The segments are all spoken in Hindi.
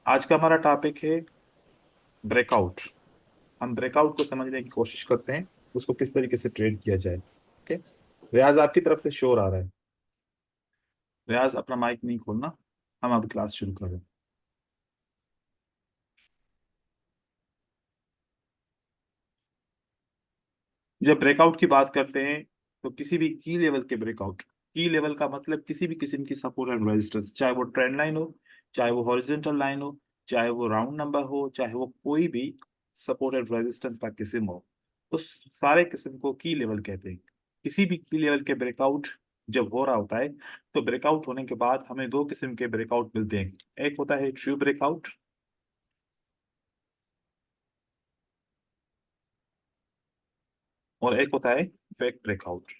आज का हमारा टॉपिक है ब्रेकआउट। हम ब्रेकआउट को समझने की कोशिश करते हैं, उसको किस तरीके से ट्रेड किया जाए। ओके। रियाज, आपकी तरफ से शोर आ रहा है। रियाज, अपना माइक नहीं खोलना। हम अब क्लास शुरू कर रहे हैं। जब ब्रेकआउट की बात करते हैं तो किसी भी की लेवल के ब्रेकआउट, की लेवल का मतलब किसी भी किस्म की सपोर्ट एंड रेजिस्टेंस, चाहे वो ट्रेंड लाइन हो, चाहे वो हॉरिजॉन्टल लाइन हो, चाहे वो राउंड नंबर हो, चाहे वो कोई भी सपोर्ट एंड रेजिस्टेंस का किस्म हो, उस सारे किस्म को की लेवल कहते हैं। किसी भी की लेवल के ब्रेकआउट जब हो रहा होता है तो ब्रेकआउट होने के बाद हमें दो किस्म के ब्रेकआउट मिलते हैं। एक होता है ट्रू ब्रेकआउट और एक होता है फेक ब्रेकआउट।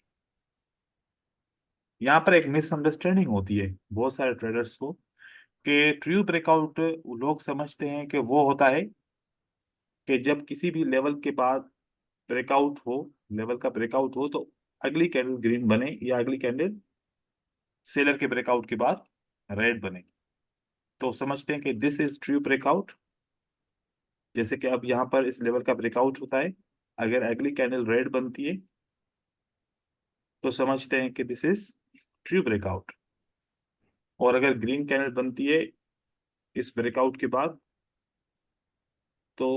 यहाँ पर एक मिसअंडरस्टैंडिंग होती है बहुत सारे ट्रेडर्स को कि ट्रू ब्रेकआउट लोग समझते हैं कि वो होता है कि जब किसी भी लेवल के बाद ब्रेकआउट हो, लेवल का ब्रेकआउट हो तो अगली कैंडल ग्रीन बने या अगली कैंडल सेलर के ब्रेकआउट के बाद रेड बने, तो समझते हैं कि दिस इज ट्रू ब्रेकआउट। जैसे कि अब यहाँ पर इस लेवल का ब्रेकआउट होता है, अगर अगली कैंडल रेड बनती है तो समझते हैं कि दिस इज ट्रू ब्रेकआउट। और अगर ग्रीन कैंडल बनती है इस ब्रेकआउट के बाद तो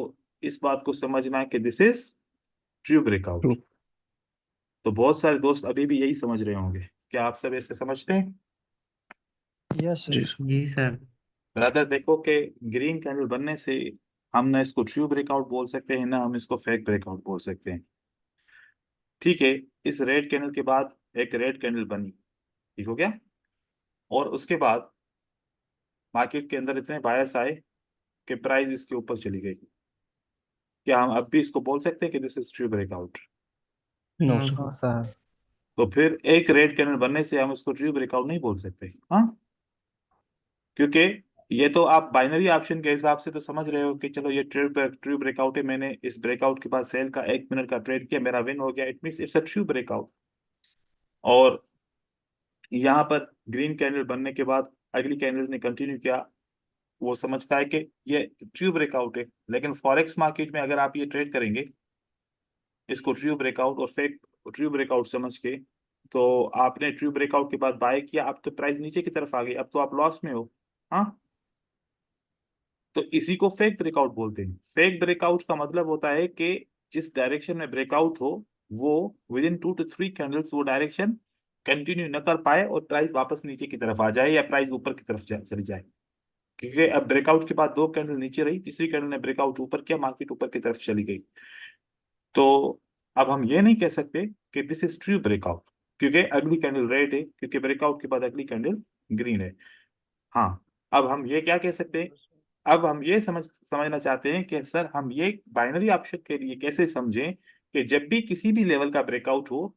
इस बात को समझना है कि this is true breakout. True. तो बहुत सारे दोस्त अभी भी यही समझ रहे होंगे। क्या आप सब ऐसे समझते हैं? यस जी सर। सर। जी सर। ब्रदर देखो कि ग्रीन कैंडल बनने से हम ना इसको ट्रू ब्रेकआउट बोल सकते हैं, ना हम इसको फेक ब्रेकआउट बोल सकते हैं। ठीक है। इस रेड कैंडल के बाद एक रेड कैंडल बनी, ठीक हो गया। और उसके बाद मार्केट के अंदर इतने बायर्स आए कि प्राइस इसके ऊपर चली गई। क्या हम अब भी इसको बोल सकते हैं कि this is true breakout? No no sir. Sir. Sir. तो फिर एक रेड कैंडल बनने से हम इसको ट्रू ब्रेकआउट नहीं बोल सकते। हाँ, क्योंकि ये तो आप बाइनरी ऑप्शन के हिसाब से तो समझ रहे हो कि चलो ये ट्रू ब्रेकआउट है, मैंने इस ब्रेकआउट के बाद सेल का 1 मिनट का ट्रेड किया, मेरा विन हो गया, it means it's a true breakout. और यहाँ पर ग्रीन कैंडल बनने के बाद अगली कैंडल्स ने कंटिन्यू किया, वो समझता है कि ये ट्रू ब्रेकआउट है। लेकिन फॉरेक्स मार्केट में अगर आप ये ट्रेड करेंगे इसको ट्रू ब्रेकआउट और फेक ट्रू ब्रेकआउट समझ के, तो आपने ट्रू ब्रेकआउट के बाद बाय किया, अब तो प्राइस नीचे की तरफ आ गई, अब तो आप लॉस में हो। हाँ, तो इसी को फेक ब्रेकआउट बोलते हैं। फेक ब्रेकआउट का मतलब होता है कि जिस डायरेक्शन में ब्रेकआउट हो वो विद इन 2 to 3 कैंडल्स वो डायरेक्शन कंटिन्यू न कर पाए और प्राइस वापस नीचे की तरफ आ जाए या प्राइस ऊपर की तरफ चली जाए। क्योंकि अब ब्रेकआउट के बाद 2 कैंडल नीचे रही, तीसरी कैंडल ने ब्रेकआउट ऊपर किया, मार्केट ऊपर की तरफ चली गई। तो अब हम ये नहीं कह सकते कि दिस इज ट्रू ब्रेकआउट क्योंकि अगली कैंडल रेड है, क्योंकि ब्रेकआउट के बाद अगली कैंडल ग्रीन है। हाँ, अब हम ये क्या कह सकते हैं? अब हम ये समझना चाहते हैं कि सर हम ये बाइनरी ऑप्शन के लिए कैसे समझें कि जब भी किसी भी लेवल का ब्रेकआउट हो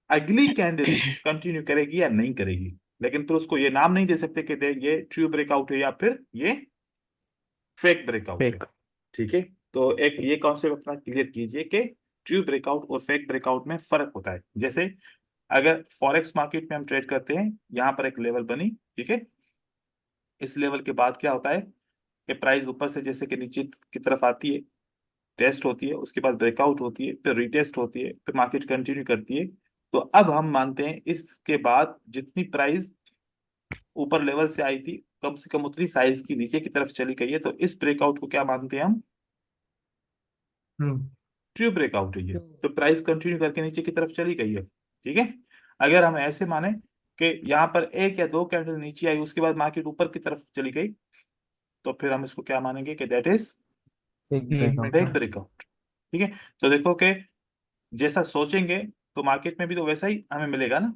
अगली कैंडल कंटिन्यू करेगी या नहीं करेगी। लेकिन फिर उसको ये नाम नहीं दे सकते कि ये ट्रू ब्रेकआउट है या फिर ये फेक ब्रेकआउट है। फेक। ठीक है। तो एक ये कॉन्सेप्ट अपना क्लियर कीजिए कि ट्रू ब्रेकआउट और फेक ब्रेकआउट में फर्क होता है। जैसे अगर फॉरेक्स मार्केट में हम ट्रेड करते हैं, यहाँ पर एक लेवल बनी, ठीक है। इस लेवल के बाद क्या होता है कि प्राइस ऊपर से जैसे कि नीचे की तरफ आती है, टेस्ट होती है, उसके बाद ब्रेकआउट होती है, फिर रीटेस्ट होती है, फिर मार्केट कंटिन्यू करती है। तो अब हम मानते हैं इसके बाद जितनी प्राइस ऊपर लेवल से आई थी कम से कम उतनी साइज की नीचे की तरफ चली गई है, तो इस ब्रेकआउट को क्या मानते हैं हम? हम्म। ट्रू ब्रेकआउट है ये। तो प्राइस कंटिन्यू करके नीचे की तरफ चली गई है, ठीक है। अगर हम ऐसे माने कि यहाँ पर एक या दो कैंडल नीचे आई उसके बाद मार्केट ऊपर की तरफ चली गई, तो फिर हम इसको क्या मानेंगे कि दैट इज एक ठीक ब्रेकआउट। Fake breakout. ठीक है। तो देखो कि जैसा सोचेंगे तो मार्केट में भी तो वैसा ही हमें मिलेगा ना।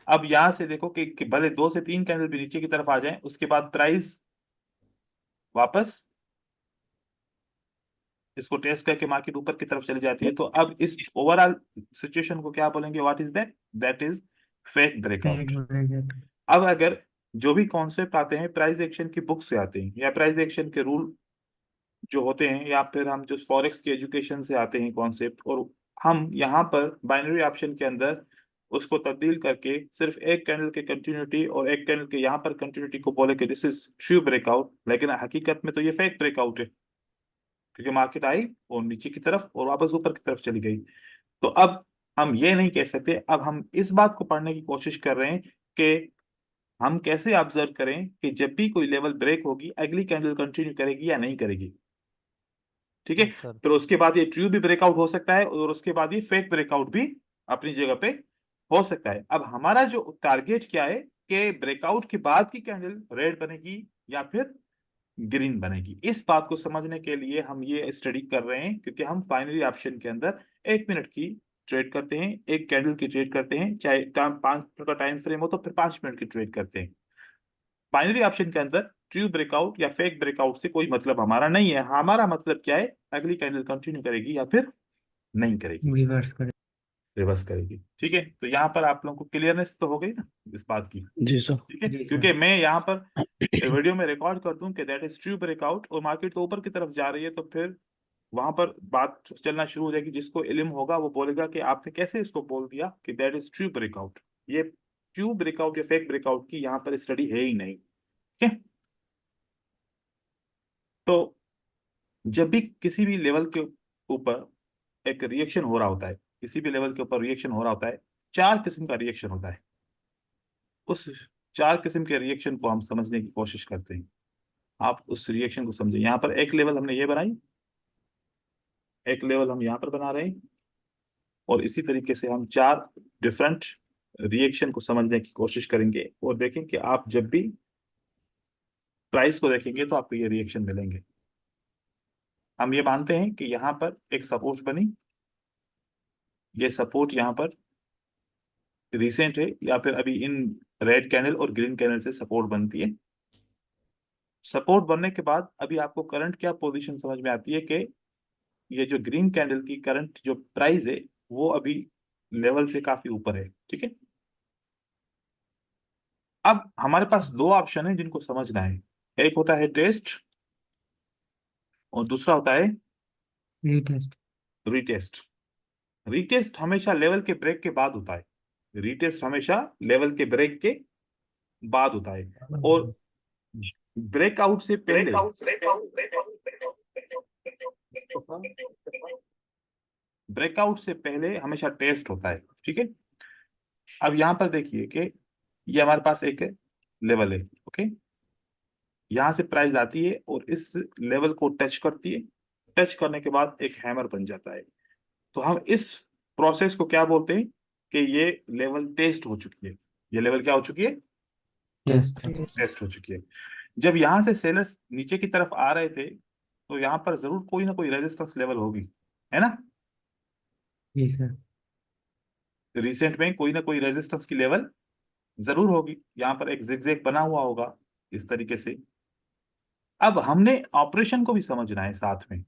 अब यहां से देखो कि भले 2 से 3 कैंडल भी नीचे की तरफ आ जाए उसके बाद प्राइस वापस इसको टेस्ट करके मार्केट ऊपर की तरफ चली जाती है, तो अब इस ओवरऑल सिचुएशन को क्या बोलेंगे? What is that? That is fake ठीक ब्रेकआउट। बोलेंगे। अब अगर जो भी कॉन्सेप्ट आते हैं प्राइस एक्शन की बुक से आते हैं या प्राइस एक्शन के रूल जो होते हैं या फिर हम जो फॉरेक्स की एजुकेशन से आते हैं कॉन्सेप्ट, और हम यहाँ पर बाइनरी ऑप्शन के अंदर उसको तब्दील करके सिर्फ एक कैंडल के कंटिन्यूटी और एक कैंडल के यहाँ पर कंटिन्यूटी को बोले कि दिस इज ट्रू ब्रेकआउट, लेकिन हकीकत में तो ये फेक ब्रेकआउट है, क्योंकि मार्केट आई और नीचे की तरफ और वापस ऊपर की तरफ चली गई। तो अब हम ये नहीं कह सकते, अब हम इस बात को पढ़ने की कोशिश कर रहे हैं कि हम कैसे ऑब्जर्व करें कि जब भी कोई लेवल ब्रेक होगी अगली कैंडल कंटिन्यू करेगी या नहीं करेगी। ठीक है, यस सर। फिर उसके बाद ये ट्रू भी ब्रेकआउट हो सकता है और उसके बाद ये फेक ब्रेकआउट भी अपनी जगह पे हो सकता है। अब हमारा जो टारगेट क्या है कि ब्रेकआउट के बाद की कैंडल रेड बनेगी या फिर ग्रीन बनेगी। इस बात को समझने के लिए हम ये स्टडी कर रहे हैं, क्योंकि हम बाइनरी ऑप्शन के अंदर 1 मिनट की ट्रेड करते हैं, एक कैंडल की ट्रेड करते हैं, चाहे 5 मिनट का टाइम फ्रेम हो तो फिर 5 मिनट की ट्रेड करते हैं। बाइनरी ऑप्शन के अंदर ट्रू ब्रेकआउट या फेक ब्रेकआउट से कोई मतलब हमारा नहीं है। हमारा मतलब क्या है, अगली कैंडल कंटिन्यू करेगी या फिर नहीं करेगी, रिवर्स करें। रिवर्स करेगी। ठीक है, तो यहाँ पर आप लोगों को क्लियरनेस तो हो गई ना इस बात की। जी सर। ठीक है, जी क्योंकि सर। मैं यहाँ पर वीडियो में रिकॉर्ड कर दूं कि दैट इज ट्रू ब्रेकआउट और मार्केट तो ऊपर की तरफ जा रही है, तो फिर वहां पर बात चलना शुरू हो जाएगी। जिसको इल्म होगा वो बोलेगा कि आपने कैसे इसको बोल दिया कि दैट इज ट्रू ब्रेकआउट। ये ट्रू ब्रेकआउट या फेक ब्रेकआउट की यहाँ पर स्टडी है ही नहीं। ठीक है, तो जब भी किसी भी लेवल के ऊपर एक रिएक्शन हो रहा होता है, किसी भी लेवल के ऊपर रिएक्शन हो रहा होता है, 4 किस्म का रिएक्शन होता है। उस 4 किस्म के रिएक्शन को हम समझने की कोशिश करते हैं। आप उस रिएक्शन को समझें। यहाँ पर एक लेवल हमने ये बनाई, एक लेवल हम यहाँ पर बना रहे हैं, और इसी तरीके से हम 4 डिफरेंट रिएक्शन को समझने की कोशिश करेंगे और देखें कि आप जब भी प्राइस को देखेंगे तो आपको ये रिएक्शन मिलेंगे। हम ये मानते हैं कि यहाँ पर एक सपोर्ट बनी, ये सपोर्ट यहाँ पर रिसेंट है या फिर अभी इन रेड कैंडल और ग्रीन कैंडल से सपोर्ट बनती है। सपोर्ट बनने के बाद अभी आपको करंट क्या पोजीशन समझ में आती है कि ये जो ग्रीन कैंडल की करंट जो प्राइस है वो अभी लेवल से काफी ऊपर है। ठीक है, अब हमारे पास 2 ऑप्शन है जिनको समझना है। एक होता है टेस्ट और दूसरा होता है रीटेस्ट। रीटेस्ट। रीटेस्ट हमेशा लेवल के ब्रेक के बाद होता है। रीटेस्ट हमेशा लेवल के ब्रेक के बाद होता है, और ब्रेकआउट से पहले ब्रेकआउट से पहले हमेशा टेस्ट होता है। ठीक है, अब यहां पर देखिए कि ये हमारे पास एक लेवल है। ओके, यहां से प्राइस आती है और इस लेवल को टच करती है, टच करने के बाद एक हैमर बन जाता है। तो हम इस प्रोसेस को क्या बोलते हैं कि ये लेवल टेस्ट हो चुकी है। ये लेवल क्या हो चुकी है, टेस्ट। टेस्ट हो चुकी है। जब यहां से सेलर्स नीचे की तरफ आ रहे थे तो यहाँ पर जरूर कोई ना कोई रेजिस्टेंस लेवल होगी, है ना। जी सर। रिसेंट में कोई ना कोई रेजिस्टेंस की लेवल जरूर होगी। यहाँ पर एक जिगजैग बना हुआ होगा इस तरीके से। अब हमने ऑपरेशन को भी समझना है साथ में।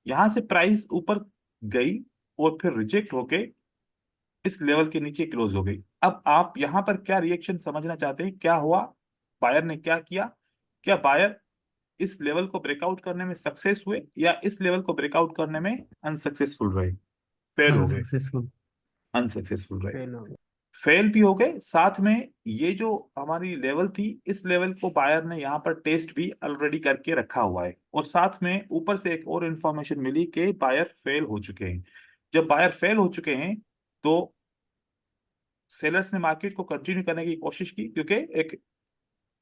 यहां से प्राइस ऊपर गई और फिर रिजेक्ट होके इस लेवल के नीचे क्लोज हो गई। अब आप यहां पर क्या रिएक्शन समझना चाहते हैं, क्या हुआ, बायर ने क्या किया, क्या बायर इस लेवल को ब्रेकआउट करने में सक्सेस हुए या इस लेवल को ब्रेकआउट करने में अनसक्सेसफुल रहे, फेल हो गए, अनसक्सेसफुल। अनसक्सेसफुल रहे, फेल हो गया। फेल भी हो गए। साथ में ये जो हमारी लेवल थी, इस लेवल को बायर ने यहाँ पर टेस्ट भी ऑलरेडी करके रखा हुआ है, और साथ में ऊपर से एक और इंफॉर्मेशन मिली कि बायर फेल हो चुके हैं। जब बायर फेल हो चुके हैं तो सेलर्स ने मार्केट को कंटिन्यू करने की कोशिश की, क्योंकि एक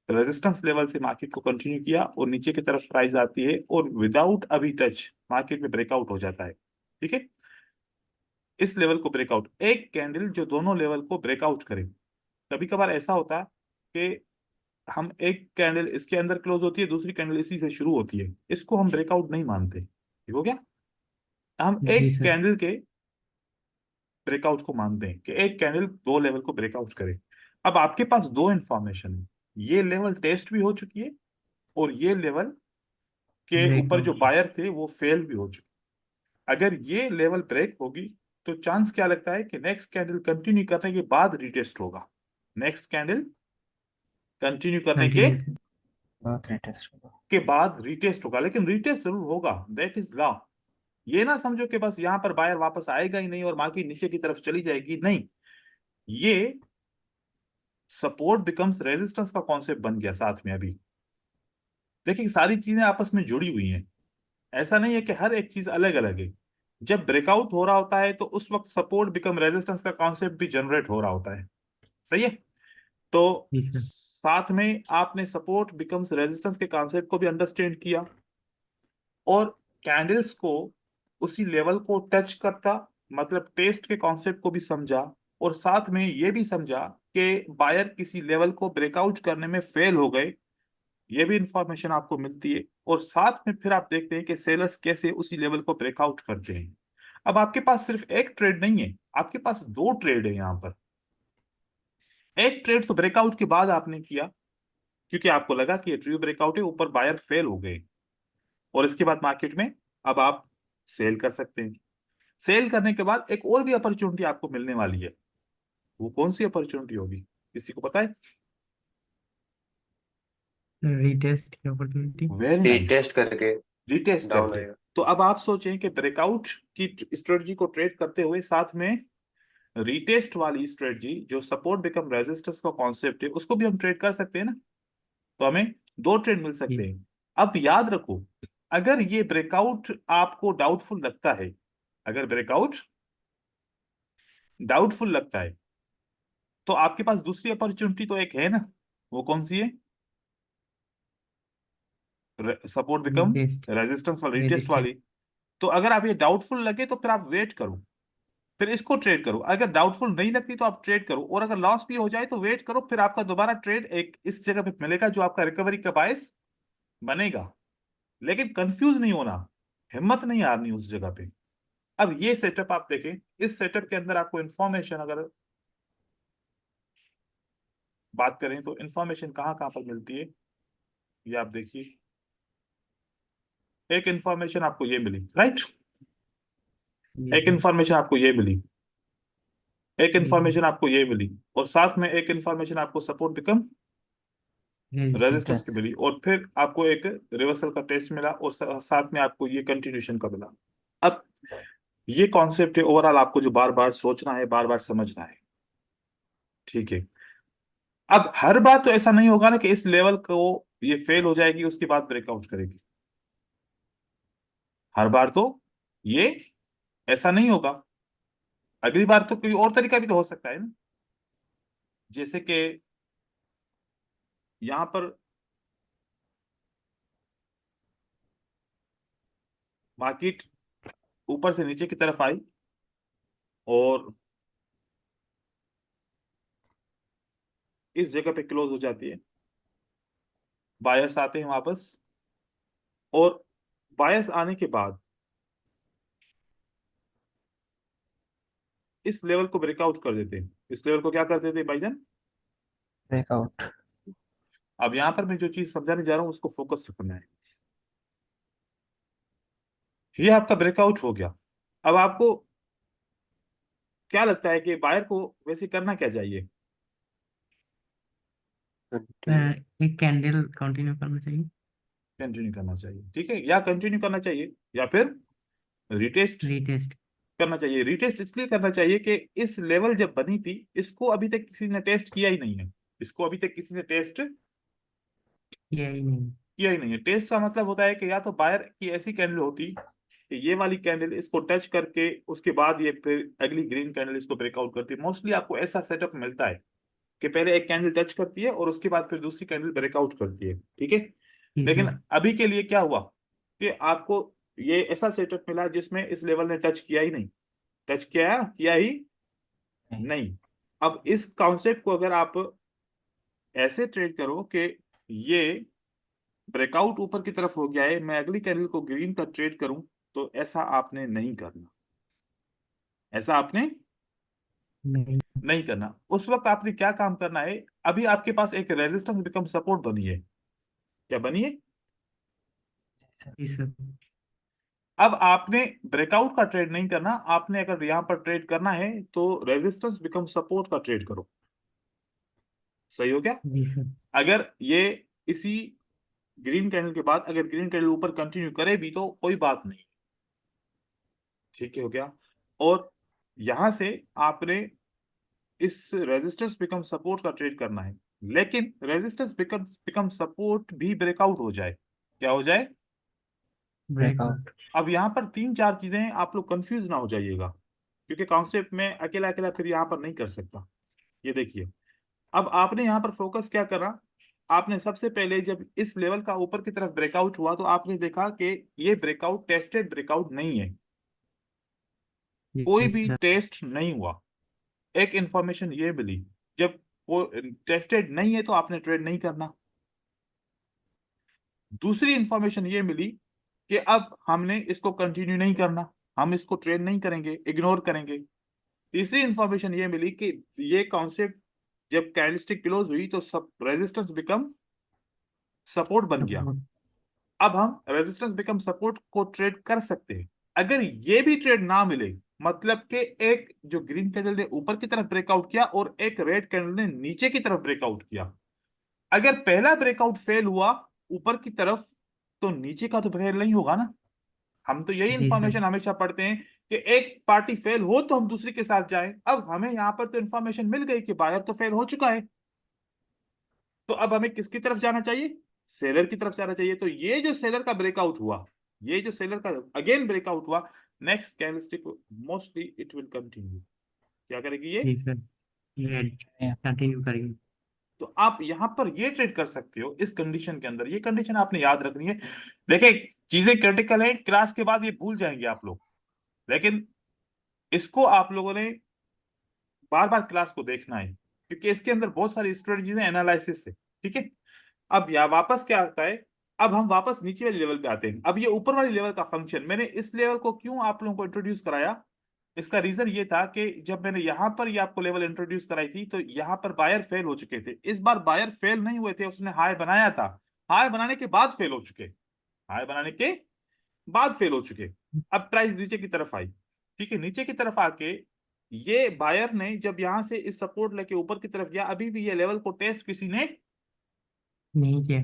रेजिस्टेंस लेवल से मार्केट को कंटिन्यू किया और नीचे की तरफ प्राइस आती है और विदाउट अभी टच मार्केट में ब्रेकआउट हो जाता है। ठीक है, इस लेवल को ब्रेकआउट, एक कैंडल जो दोनों लेवल को ब्रेकआउट करे। कभी कभार ऐसा होता है कि हम एक कैंडल इसके अंदर क्लोज होती है, दूसरी कैंडल इसी से शुरू होती है, इसको हम ब्रेकआउट नहीं मानते। ठीक हो गया, हम जी एक सर। कैंडल के ब्रेकआउट को मानते हैं कि एक कैंडल 2 लेवल को ब्रेकआउट करे। अब आपके पास 2 इंफॉर्मेशन है, ये लेवल टेस्ट भी हो चुकी है और ये लेवल के ऊपर जो ब्रेकआउट। बायर थे वो फेल भी हो चुके। अगर ये लेवल ब्रेक होगी तो चांस क्या लगता है कि नेक्स्ट कैंडल कंटिन्यू करने के बाद रिटेस्ट होगा, नेक्स्ट कैंडल कंटिन्यू करने कंटिन्यू बहुत रीटेस्ट होगा। के बाद रिटेस्ट होगा, लेकिन रिटेस्ट जरूर होगा, दैट इज लॉ। ये ना समझो कि बस यहां पर बायर वापस आएगा ही नहीं और मार्केट नीचे की तरफ चली जाएगी, नहीं। ये सपोर्ट बिकम्स रेजिस्टेंस का कॉन्सेप्ट बन गया साथ में। अभी देखिए सारी चीजें आपस में जुड़ी हुई हैं, ऐसा नहीं है कि हर एक चीज अलग अलग है। जब ब्रेकआउट हो रहा होता है तो उस वक्त सपोर्ट बिकम रेजिस्टेंस का कॉन्सेप्ट भी जनरेट हो रहा होता है, सही है। तो जी सर। साथ में आपने सपोर्ट बिकम्स रेजिस्टेंस के कॉन्सेप्ट को भी अंडरस्टैंड किया, और कैंडल्स को उसी लेवल को टच करता, मतलब टेस्ट के कॉन्सेप्ट को भी समझा, और साथ में ये भी समझा कि बायर किसी लेवल को ब्रेकआउट करने में फेल हो गए, ये भी इंफॉर्मेशन आपको मिलती है। और साथ में फिर आप देखते हैं कि सेलर्स कैसे उसी लेवल को ब्रेकआउट करते हैं। अब आपके पास सिर्फ एक ट्रेड नहीं है, आपके पास दो ट्रेड है यहाँ पर। एक ट्रेड तो ब्रेकआउट के बाद आपने किया, क्योंकि आपको लगा कि ये ट्रू ब्रेकआउट है, ऊपर बायर फेल हो गए, और इसके बाद मार्केट में अब आप सेल कर सकते हैं। सेल करने के बाद एक और भी अपॉर्चुनिटी आपको मिलने वाली है। वो कौन सी अपॉर्चुनिटी होगी, किसी को पता है? रीटेस्ट की अपॉर्चुनिटी। Very nice. रीटेस्ट करके रिटेस्ट डाउन करके। आएगा। तो अब आप सोचें कि ब्रेकआउट की स्ट्रेटजी को ट्रेड करते हुए साथ में रीटेस्ट वाली स्ट्रेटजी, जो सपोर्ट बिकम रेजिस्टेंस का कॉन्सेप्ट है, उसको भी हम ट्रेड कर सकते हैं ना। तो हमें दो ट्रेड मिल जी सकते हैं। अब याद रखो, अगर ये ब्रेकआउट आपको डाउटफुल लगता है, अगर ब्रेकआउट डाउटफुल लगता है, तो आपके पास दूसरी अपॉर्चुनिटी तो एक है ना। वो कौन सी है? Support become retest. रेजिस्टेंस वाली, रिटेस्ट रेजिस्टेंस। वाली। तो अगर आप ये डाउटफुल लगे तो फिर आप वेट करो, फिर इसको ट्रेड करो। अगर डाउटफुल नहीं लगती तो आप ट्रेड करो, और अगर लॉस भी हो जाए तो वेट करो, फिर आपका दोबारा ट्रेड एक इस जगह पे मिलेगा जो आपका रिकवरी का बायस बनेगा। लेकिन कंफ्यूज नहीं होना, हिम्मत नहीं हारनी उस जगह पे। अब ये सेटअप आप देखें, इस सेटअप के अंदर आपको इंफॉर्मेशन अगर बात करें तो इंफॉर्मेशन कहाँ कहाँ पर मिलती है, ये आप देखिए। एक इंफॉर्मेशन आपको ये मिली, राइट। जी एक सर। इंफॉर्मेशन आपको ये मिली, एक जी सर। इंफॉर्मेशन आपको ये मिली, और साथ में एक इंफॉर्मेशन आपको सपोर्ट बिकम रेजिस्टेंस की रेजिस्टेंस। मिली, और फिर आपको एक रिवर्सल का टेस्ट मिला, और साथ में आपको ये कंटिन्यूशन का मिला। अब ये कॉन्सेप्ट है ओवरऑल, आपको जो बार बार सोचना है, बार बार समझना है, ठीक है। अब हर बार तो ऐसा नहीं होगा ना कि इस लेवल को ये फेल हो जाएगी उसके बाद ब्रेकआउट करेगी, हर बार तो ये ऐसा नहीं होगा। अगली बार तो कोई और तरीका भी तो हो सकता है ना, जैसे कि यहां पर मार्केट ऊपर से नीचे की तरफ आई, और इस जगह पे क्लोज हो जाती है, बायर्स आते हैं वापस, और बायर्स आने के बाद इस लेवल को ब्रेकआउट कर देते हैं। इस लेवल को क्या कर देते हैं भाईजान? ब्रेकआउट। अब यहां पर मैं जो चीज समझाने जा रहा हूं उसको फोकस रखना है। ये आपका ब्रेकआउट हो गया। अब आपको क्या लगता है कि बायर को वैसे करना क्या चाहिए? कंटिन्यू। एक कैंडल कंटिन्यू करना चाहिए। कंटिन्यू करना चाहिए, ठीक है, या कंटिन्यू करना चाहिए, या फिर रिटेस्ट रीटेस्ट। करना चाहिए। रिटेस्ट इसलिए करना चाहिए कि इस लेवल जब बनी थी, इसको अभी तक किसी ने टेस्ट किया ही नहीं है। इसको अभी तक किसी ने टेस्ट किया ही नहीं। किया ही नहीं है। टेस्ट का मतलब होता है कि या तो बायर की ऐसी कैंडल होती कि ये वाली कैंडल इसको टच करके उसके बाद ये फिर अगली ग्रीन कैंडल इसको ब्रेकआउट करती है। मोस्टली आपको ऐसा सेटअप मिलता है कि पहले एक कैंडल टच करती है और उसके बाद फिर दूसरी कैंडल ब्रेकआउट करती है, ठीक है। जी लेकिन सर। अभी के लिए क्या हुआ कि आपको ये ऐसा सेटअप मिला जिसमें इस लेवल ने टच किया ही नहीं, टच किया ही नहीं। अब इस कॉन्सेप्ट को अगर आप ऐसे ट्रेड करो कि ये ब्रेकआउट ऊपर की तरफ हो गया है, मैं अगली कैंडल को ग्रीन का ट्रेड करूं, तो ऐसा आपने नहीं करना, ऐसा आपने नहीं। नहीं करना। उस वक्त आपने क्या काम करना है, अभी आपके पास एक रेजिस्टेंस बिकम सपोर्ट बनी है, क्या बनी है? जी सर। अब आपने ब्रेकआउट का ट्रेड नहीं करना, आपने अगर यहां पर ट्रेड करना है तो रेजिस्टेंस बिकम सपोर्ट का ट्रेड करो। सही हो गया? जी सर। अगर ये इसी ग्रीन कैंडल के बाद अगर ग्रीन कैंडल ऊपर कंटिन्यू करे भी तो कोई बात नहीं, ठीक है, हो गया। और यहां से आपने इस रेजिस्टेंस बिकम सपोर्ट का ट्रेड करना है, लेकिन रेजिस्टेंस बिकम सपोर्ट भी ब्रेकआउट हो जाए, क्या हो जाए? ब्रेकआउट। अब यहाँ पर तीन चार चीजें हैं, आप लोग कंफ्यूज ना हो जाइएगा, क्योंकि कॉन्सेप्ट में अकेला अकेला फिर यहाँ पर नहीं कर सकता। ये देखिए, अब आपने यहाँ पर फोकस क्या करा, आपने सबसे पहले जब इस लेवल का ऊपर की तरफ ब्रेकआउट हुआ तो आपने देखा कि ये ब्रेकआउट टेस्टेड ब्रेकआउट नहीं है, कोई यस भी सर। टेस्ट नहीं हुआ। एक इंफॉर्मेशन ये मिली, जब वो टेस्टेड नहीं है तो आपने ट्रेड नहीं करना। दूसरी इंफॉर्मेशन ये मिली कि अब हमने इसको कंटिन्यू नहीं करना, हम इसको ट्रेड नहीं करेंगे, इग्नोर करेंगे। तीसरी इंफॉर्मेशन ये मिली कि ये कॉन्सेप्ट जब कैंडलस्टिक क्लोज हुई तो सब रेजिस्टेंस बिकम सपोर्ट बन गया। अब हम रेजिस्टेंस बिकम सपोर्ट को ट्रेड कर सकते हैं। अगर ये भी ट्रेड ना मिले, मतलब कि एक जो ग्रीन कैंडल ने ऊपर की तरफ ब्रेकआउट किया और एक रेड कैंडल ने नीचे की तरफ ब्रेकआउट किया, अगर पहला ब्रेकआउट फेल हुआ ऊपर की तरफ तो नीचे का तो फेल नहीं होगा ना। हम तो यही जी सर। इंफॉर्मेशन हमेशा पढ़ते हैं कि एक पार्टी फेल हो तो हम दूसरी के साथ जाएं। अब हमें यहां पर तो इंफॉर्मेशन मिल गई कि बायर तो फेल हो चुका है, तो अब हमें किसकी तरफ जाना चाहिए? सेलर की तरफ जाना चाहिए। तो ये जो सेलर का ब्रेकआउट हुआ, ये जो सेलर का अगेन ब्रेकआउट हुआ, next candlestick mostly it will continue, क्या करेगी ये? जी सर, ये कंटिन्यू करेंगे। तो आप यहां पर ये ट्रेड कर सकते हो इस कंडीशन के अंदर। ये कंडीशन आपने याद रखनी है। देखिए, चीजें क्रिटिकल है, क्लास के बाद ये भूल जाएंगे आप लोग, लेकिन इसको आप लोगों ने बार बार क्लास को देखना है, क्योंकि इसके अंदर बहुत सारी स्ट्रेटजीज है, एनालिसिस है। ठीक है, अब यहाँ वापस क्या आता है, अब हम वापस नीचे वाले लेवल पे आते हैं। अब ये ऊपर वाले लेवल का फंक्शन, मैंने इस लेवल को क्यों आप लोगों को इंट्रोड्यूस कराया, इसका रीजन ये था कि जब मैंने यहां पर ये आपको लेवल इंट्रोड्यूस कराई थी तो यहां पर बायर फेल हो चुके थे। इस बार बायर फेल नहीं हुए थे, उसने हाई बनाया था, हाई बनाने के बाद फेल हो चुके, हाई बनाने के बाद फेल हो चुके। अब प्राइस नीचे की तरफ आई, ठीक है, नीचे की तरफ आके ये बायर ने जब यहां से इस सपोर्ट लेके ऊपर की तरफ गया, अभी भी ये लेवल को टेस्ट किसी ने नहीं किया।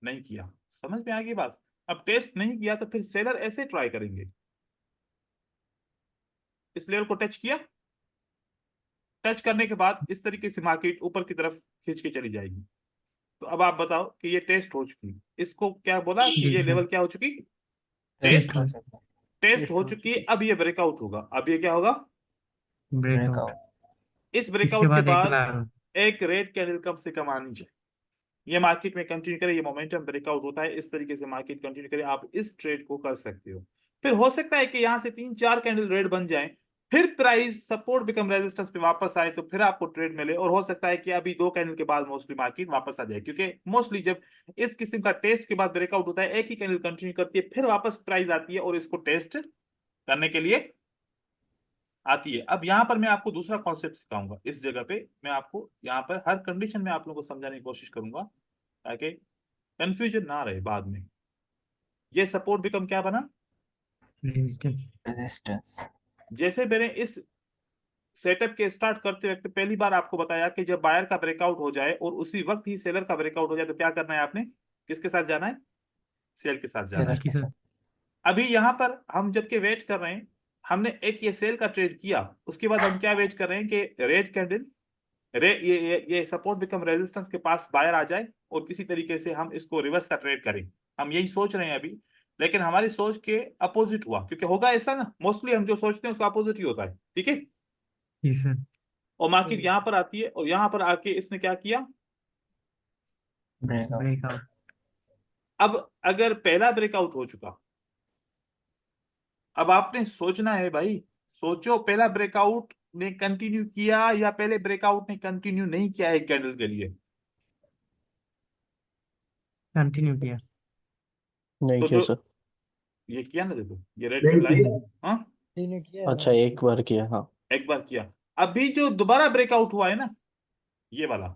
नहीं किया। समझ में आ गई बात? अब टेस्ट नहीं किया तो फिर सेलर ऐसे ट्राई करेंगे, इस लेवल को टच किया, टच करने के बाद इस तरीके से मार्केट ऊपर की तरफ खींच के चली जाएगी। तो अब आप बताओ कि ये टेस्ट हो चुकी, इसको क्या बोला कि जी ये सर। लेवल क्या हो चुकी? टेस्ट टेस्ट, हो चुका। टेस्ट हो चुकी। अब ये ब्रेकआउट होगा, अब ये क्या होगा? ब्रेकआउट। इस इसके ब्रेकआउट के बाद एक बाद बार एक रेड कैंडल कम से कम आनी चाहिए, ये मार्केट में कंटिन्यू करे, ये मोमेंटम ब्रेकआउट होता है, इस तरीके से मार्केट कंटिन्यू करे, आप इस ट्रेड को कर सकते हो। फिर हो सकता है कि यहां से तीन चार कैंडल रेड बन जाए, फिर प्राइस सपोर्ट बिकम रेजिस्टेंस पे वापस आए तो फिर आपको ट्रेड मिले, और हो सकता है कि अभी दो कैंडल के बाद मोस्टली मार्केट वापस आ जाए, क्योंकि मोस्टली जब इस किस्म का टेस्ट के बाद ब्रेकआउट होता है, एक ही कैंडल कंटिन्यू करती है, फिर वापस प्राइस आती है और इसको टेस्ट करने के लिए आती है। अब यहाँ पर मैं आपको दूसरा कॉन्सेप्ट सिखाऊंगा, इस जगह पे मैं आपको यहाँ पर हर कंडीशन में आप लोगों को समझाने की कोशिश करूंगा, ताकि कंफ्यूजन ना रहे बाद में। ये सपोर्ट बिकम क्या बना? रेजिस्टेंस। जैसे मैंने इस सेटअप के स्टार्ट करते वक्त पहली बार आपको बताया कि जब बायर का ब्रेकआउट हो जाए और उसी वक्त ही सेलर का ब्रेकआउट हो जाए तो क्या करना है आपने? किसके साथ जाना है? सेल के साथ जाना है। की सर। अभी यहाँ पर हम जबकि वेट कर रहे हैं, हमने एक ये सेल का ट्रेड किया, उसके बाद हम क्या वेट कर रहे हैं कि रेड कैंडल ये सपोर्ट बिकम रेजिस्टेंस के पास बायर आ जाए और किसी तरीके से हम इसको रिवर्स का ट्रेड करें। हम यही सोच रहे हैं अभी, लेकिन हमारी सोच के अपोजिट हुआ, क्योंकि होगा ऐसा ना, मोस्टली हम जो सोचते हैं उसका अपोजिट ही होता है। ठीक है, जी सर। और मार्केट यहाँ पर आती है और यहाँ पर आके इसने क्या किया? ब्रेकआउट। अब अगर पहला ब्रेकआउट हो चुका, अब आपने सोचना है भाई, सोचो पहला ब्रेकआउट ने कंटिन्यू किया या पहले ब्रेकआउट ने कंटिन्यू नहीं किया एक कैंडल के लिए? कंटिन्यू किया। नहीं तो किया जो सर। ये किया ना, देखो ये रेड कैंडल आई, हाँ तीनों किया अच्छा एक बार किया हाँ। एक बार किया। अभी जो दोबारा ब्रेकआउट हुआ है ना, ये वाला,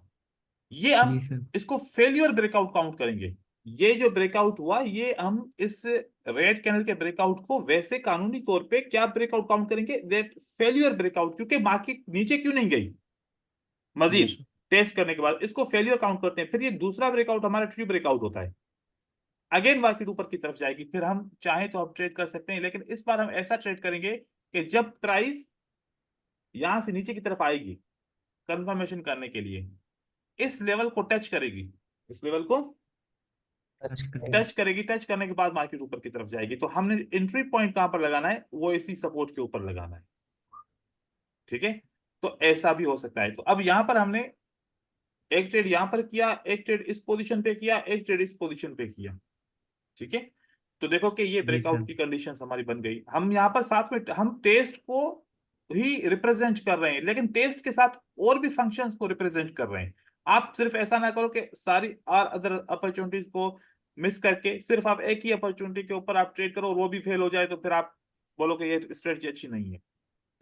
ये हम जी सर। इसको फेलियर ब्रेकआउट काउंट करेंगे। ये जो ब्रेकआउट हुआ, ये हम इस रेड कैंडल के ब्रेकआउट को वैसे कानूनी तौर पे क्या ब्रेकआउट काउंट करेंगे? दैट फेलियर ब्रेकआउट, क्योंकि मार्केट नीचे क्यों नहीं गई जी मजीद सर। टेस्ट करने के बाद, इसको फेलियर काउंट करते हैं। फिर ये दूसरा ब्रेकआउट हमारा ट्रू ब्रेकआउट होता है, अगेन मार्केट ऊपर की तरफ जाएगी, फिर हम चाहें तो हम ट्रेड कर सकते हैं, लेकिन इस बार हम ऐसा ट्रेड करेंगे कि जब प्राइस यहां से नीचे की तरफ आएगी, कंफर्मेशन करने के लिए इस लेवल को टच करेगी, इस लेवल को टच टच करेगी, टच करने के बाद मार्केट ऊपर की तरफ जाएगी। तो हमने एंट्री पॉइंट कहां पर लगाना है, वो इसी सपोर्ट के ऊपर लगाना है। ठीक है, तो ऐसा भी हो सकता है। तो अब यहां पर हमने एक ट्रेड यहां पर किया, एक ट्रेड इस पोजीशन पे किया, एक ट्रेड इस पोजीशन पे किया। ठीक है, तो देखो कि ये जी ब्रेकआउट सर। की कंडीशंस हमारी बन गई। हम यहाँ पर साथ में हम टेस्ट को ही रिप्रेजेंट कर रहे हैं, लेकिन टेस्ट के साथ और भी फंक्शंस को रिप्रेजेंट कर रहे हैं। आप सिर्फ ऐसा ना करो कि सारी आर अदर अपॉर्चुनिटीज को मिस करके सिर्फ आप एक ही अपॉर्चुनिटी के ऊपर आप ट्रेड करो और वो भी फेल हो जाए, तो फिर आप बोलो कि ये स्ट्रेटजी अच्छी नहीं है।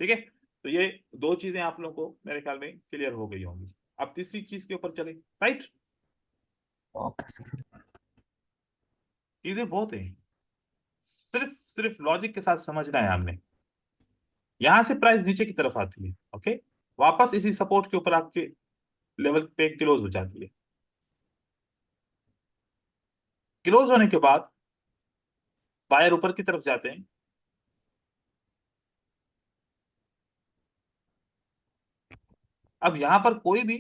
ठीक है, तो ये दो चीजें आप लोगों को मेरे ख्याल में क्लियर हो गई होंगी। अब तीसरी चीज के ऊपर चले। Right, okay sir. चीजें बहुत है, सिर्फ लॉजिक के साथ समझना है हमने। यहां से प्राइस नीचे की तरफ आती है, ओके, वापस इसी सपोर्ट के ऊपर आपके लेवल पे क्लोज हो जाती है। क्लोज होने के बाद बायर ऊपर की तरफ जाते हैं। अब यहां पर कोई भी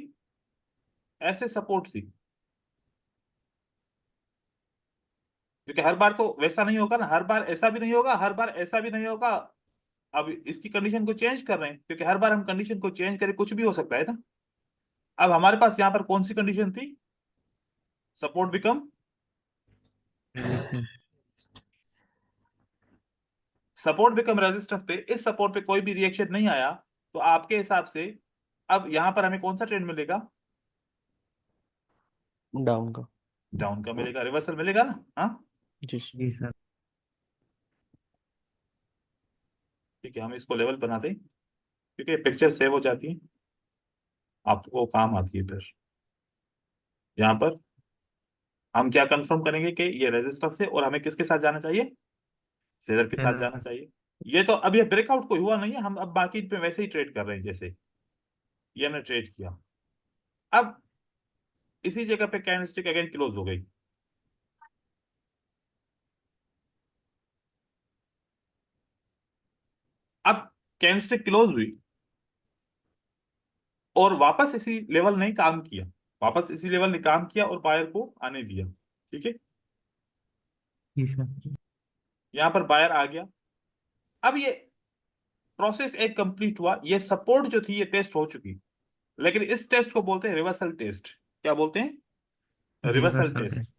ऐसे सपोर्ट थी, क्योंकि हर बार तो वैसा नहीं होगा ना, हर बार ऐसा भी नहीं होगा, हर बार ऐसा भी नहीं होगा। अब इसकी कंडीशन को चेंज कर रहे हैं, क्योंकि हर बार हम कंडीशन को चेंज करें कुछ भी हो सकता है ना। अब हमारे पास यहां पर कौन सी कंडीशन थी, support become resistance. Support become resistance पे, इस सपोर्ट पे कोई भी रिएक्शन नहीं आया, तो आपके हिसाब से अब यहां पर हमें कौन सा ट्रेंड मिलेगा, डाउन का। डाउन का मिलेगा, रिवर्सल मिलेगा ना। हाँ, जी सर। जी सर। ठीक है, हम इसको लेवल बनाते हैं, क्योंकि पिक्चर सेव हो जाती है, आपको काम आती है फिर। यहाँ पर हम क्या कंफर्म करेंगे कि ये रेजिस्टेंस है और हमें किसके साथ जाना चाहिए, सेलर के साथ जाना सेलर। चाहिए। ये तो अब ये ब्रेकआउट कोई हुआ नहीं है, हम अब बाकी पे वैसे ही ट्रेड कर रहे हैं जैसे ये हमने ट्रेड किया। अब इसी जगह पे कैंडलस्टिक अगेन क्लोज हो गई। अब कैंडलस्टिक क्लोज हुई और वापस इसी लेवल ने काम किया, वापस इसी लेवल ने काम किया और बायर को आने दिया। ठीक है, जी सर। यहां पर बायर आ गया। अब ये प्रोसेस एक कंप्लीट हुआ, ये सपोर्ट जो थी ये टेस्ट हो चुकी, लेकिन इस टेस्ट को बोलते हैं रिवर्सल टेस्ट। क्या बोलते हैं, रिवर्सल रिवर्सल टेस्ट। टेस्ट।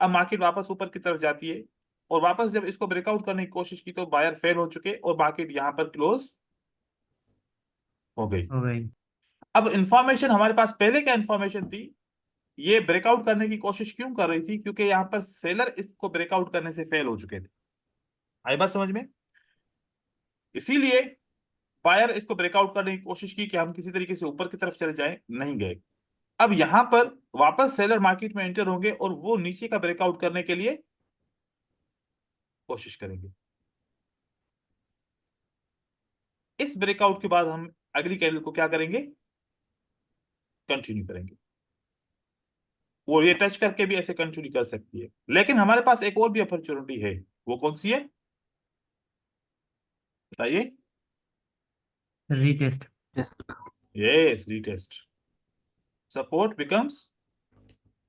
अब मार्केट वापस ऊपर की तरफ जाती है और वापस जब इसको ब्रेकआउट करने की कोशिश की तो बायर फेल हो चुके और मार्केट यहां पर क्लोज हो गई। हो गई। अब इंफॉर्मेशन हमारे पास पहले क्या इंफॉर्मेशन थी, ये ब्रेकआउट करने की कोशिश क्यों कर रही थी, क्योंकि यहां पर सेलर इसको ब्रेकआउट करने से फेल हो चुके थे। आई बात समझ में, इसीलिए बायर इसको ब्रेकआउट करने की कोशिश की कि हम किसी तरीके से ऊपर की तरफ चले जाएं, नहीं गए। अब यहां पर वापस सेलर मार्केट में एंटर होंगे और वो नीचे का ब्रेकआउट करने के लिए कोशिश करेंगे। इस ब्रेकआउट के बाद हम अगली कैंडल को क्या करेंगे, कंटिन्यू करेंगे। वो ये टच करके भी ऐसे कंटिन्यू कर सकती है, लेकिन हमारे पास एक और भी अपॉर्चुनिटी है। वो कौन सी है, बताइए। Retest. Yes, retest, support becomes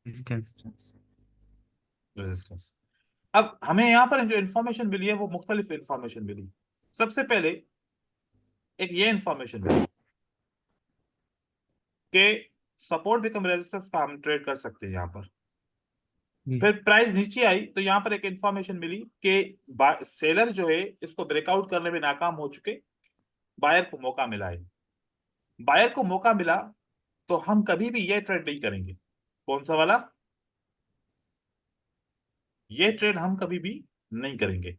resistance. Resistance. अब हमें यहां पर जो इंफॉर्मेशन मिली है वो मुख्तलिफ इंफॉर्मेशन मिली। सबसे पहले एक ये इंफॉर्मेशन मिली कि सपोर्ट बिकम रेजिस्टेंस का हम ट्रेड कर सकते हैं यहाँ पर। जी फिर प्राइस नीचे आई तो यहाँ पर एक इंफॉर्मेशन मिली कि सेलर जो है इसको ब्रेकआउट करने में नाकाम हो चुके, बायर को मौका मिला है। बायर को मौका मिला तो हम कभी भी ये ट्रेड नहीं करेंगे। कौन सा वाला, ये ट्रेड हम कभी भी नहीं करेंगे,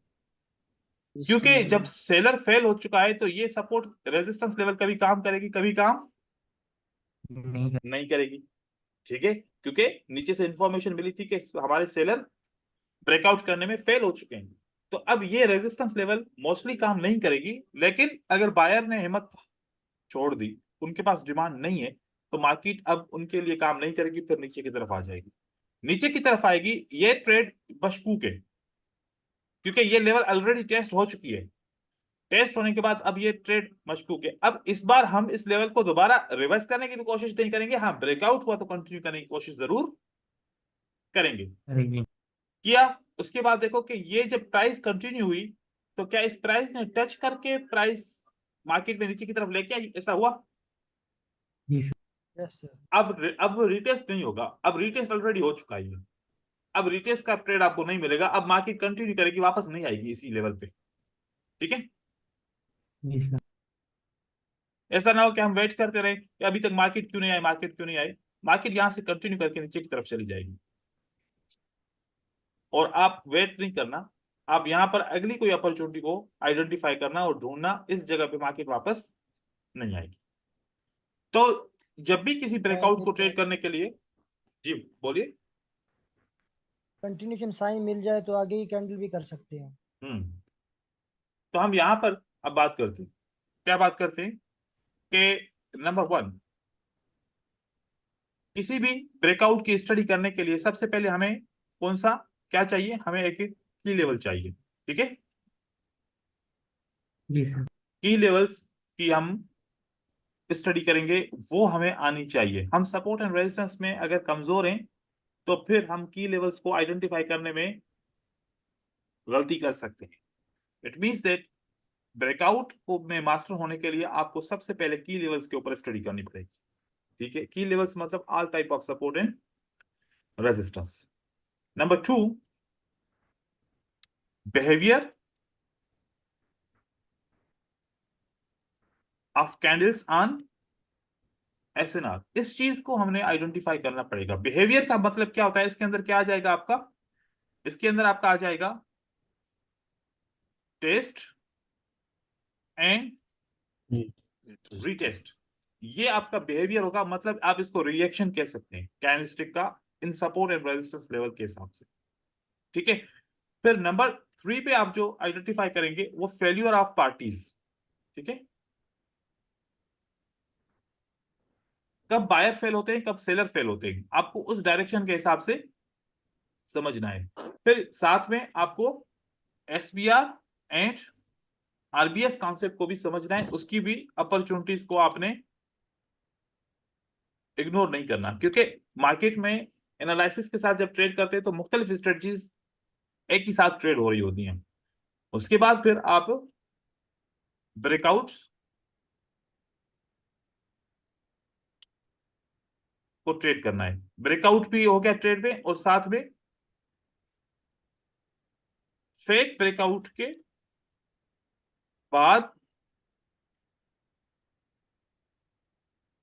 क्योंकि जब सेलर फेल हो चुका है तो ये सपोर्ट रेजिस्टेंस लेवल कभी काम करेगी, कभी काम नहीं कर। नहीं करेगी। ठीक है, क्योंकि नीचे से इंफॉर्मेशन मिली थी कि हमारे सेलर ब्रेकआउट करने में फेल हो चुके हैं। तो अब ये रेजिस्टेंस लेवल मोस्टली काम नहीं करेगी, लेकिन अगर बायर ने हिम्मत छोड़ दी, उनके पास डिमांड नहीं है, तो मार्केट अब उनके लिए काम नहीं करेगी, फिर नीचे की तरफ आ जाएगी। नीचे की तरफ आएगी ये ट्रेड बशकूक है, क्योंकि ये लेवल ऑलरेडी टेस्ट हो चुकी है। टेस्ट होने के बाद अब ये ट्रेड मशकूक है। अब इस बार हम इस लेवल को दोबारा रिवर्स करने की भी कोशिश नहीं करेंगे, हाँ ब्रेकआउट हुआ तो कंटिन्यू करने की कोशिश जरूर करेंगे। करेंगे। किया, उसके बाद देखो कि ये जब प्राइस कंटिन्यू हुई तो क्या इस प्राइस ने टच करके प्राइस मार्केट में नीचे की तरफ लेके आई, ऐसा हुआ? जी सर। Yes sir. अब रिटेस्ट नहीं होगा, अब रिटेस्ट ऑलरेडी हो चुका है। अब रिटेस्ट का ट्रेड आपको नहीं मिलेगा, अब मार्केट कंटिन्यू करेगी, वापस नहीं आएगी इसी लेवल पे। ठीक है, जी सर। ऐसा ना हो कि हम वेट करते रहे कि अभी तक मार्केट क्यों नहीं आए, मार्केट क्यों नहीं आए। मार्केट यहां से कंटिन्यू करके नीचे की तरफ चली जाएगी और आप वेट नहीं करना, आप यहां पर अगली कोई अपॉर्चुनिटी को आइडेंटिफाई करना और ढूंढना, इस जगह पे मार्केट वापस नहीं आएगी। तो जब भी किसी ब्रेकआउट को ट्रेड करने के लिए, जी बोलिए। कंटिन्यूशन साइन मिल जाए तो आगे ही कैंडल भी कर सकते हैं। तो हम यहां पर अब बात करते हैं, क्या बात करते हैं कि नंबर 1, किसी भी ब्रेकआउट की स्टडी करने के लिए सबसे पहले हमें कौन सा क्या चाहिए, हमें एक की लेवल चाहिए। ठीक है, जी सर। की लेवल्स की हम स्टडी करेंगे, वो हमें आनी चाहिए। हम सपोर्ट एंड रेजिस्टेंस में अगर कमजोर हैं तो फिर हम की लेवल्स को आइडेंटिफाई करने में गलती कर सकते हैं। इट मींस दैट ब्रेकआउट को में मास्टर होने के लिए आपको सबसे पहले की लेवल्स के ऊपर स्टडी करनी पड़ेगी। ठीक है, की लेवल्स मतलब all type of support and resistance. Number 2, behaviour of candles on SNR. इस चीज को हमने आइडेंटिफाई करना पड़ेगा। बिहेवियर का मतलब क्या होता है, इसके अंदर क्या आ जाएगा आपका, इसके अंदर आपका आ जाएगा टेस्ट एंड रीटेस्ट। ये आपका बिहेवियर होगा, मतलब आप इसको रिएक्शन कह सकते हैं कैंडलस्टिक का इन सपोर्ट एंड रेजिस्टेंस लेवल के हिसाब से। ठीक है, फिर नंबर 3 पे आप जो आइडेंटिफाई करेंगे वो फेल्यूर ऑफ पार्टीज। ठीक है, कब बायर फेल होते हैं, कब सेलर फेल होते हैं, आपको उस डायरेक्शन के हिसाब से समझना है। फिर साथ में आपको एसबीआर एंड आरबीएस कॉन्सेप्ट को भी समझना है, उसकी भी अपॉर्चुनिटीज को आपने इग्नोर नहीं करना, क्योंकि मार्केट में एनालिसिस के साथ जब ट्रेड करते हैं तो मुख्तलिफ स्ट्रेटजीज एक ही साथ ट्रेड हो रही होती हैं। उसके बाद फिर आप ब्रेकआउट को ट्रेड करना है। ब्रेकआउट भी हो गया ट्रेड में, और साथ में फेक ब्रेकआउट के बाद,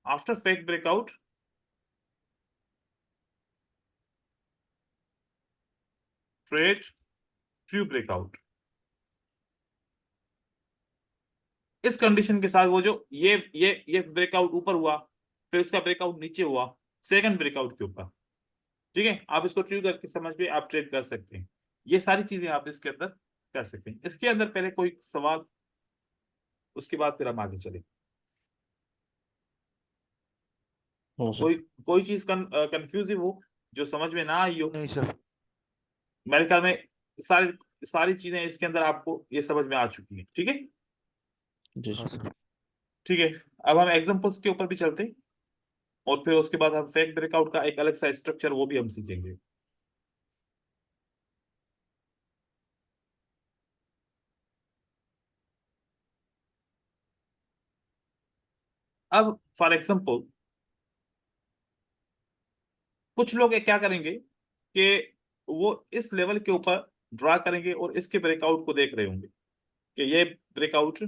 after fake breakout trade true breakout. इस कंडीशन के साथ वो जो ये ब्रेकआउट ऊपर हुआ, फिर उसका ब्रेकआउट नीचे हुआ सेकंड ब्रेकआउट के ऊपर। ठीक है, आप इसको ट्रू करके समझ पे आप ट्रेड कर सकते हैं। ये सारी चीजें आप इसके अंदर कर सकते हैं। इसके अंदर पहले कोई सवाल, उसके बाद फिर हम आगे चले। कोई कोई चीज कंफ्यूजिव हो, जो समझ में ना आई हो? नहीं सर। मेरे ख्याल में सारी सारी चीजें इसके अंदर आपको ये समझ में आ चुकी है। ठीक है, हाँ सर। ठीक है, अब हम एग्जांपल्स के ऊपर भी चलते हैं और फिर उसके बाद हम फेक ब्रेकआउट का एक अलग सा स्ट्रक्चर वो भी हम सीखेंगे। अब फॉर एग्जांपल कुछ लोग क्या करेंगे कि वो इस लेवल के ऊपर ड्रा करेंगे और इसके ब्रेकआउट को देख रहे होंगे कि ये ब्रेकआउट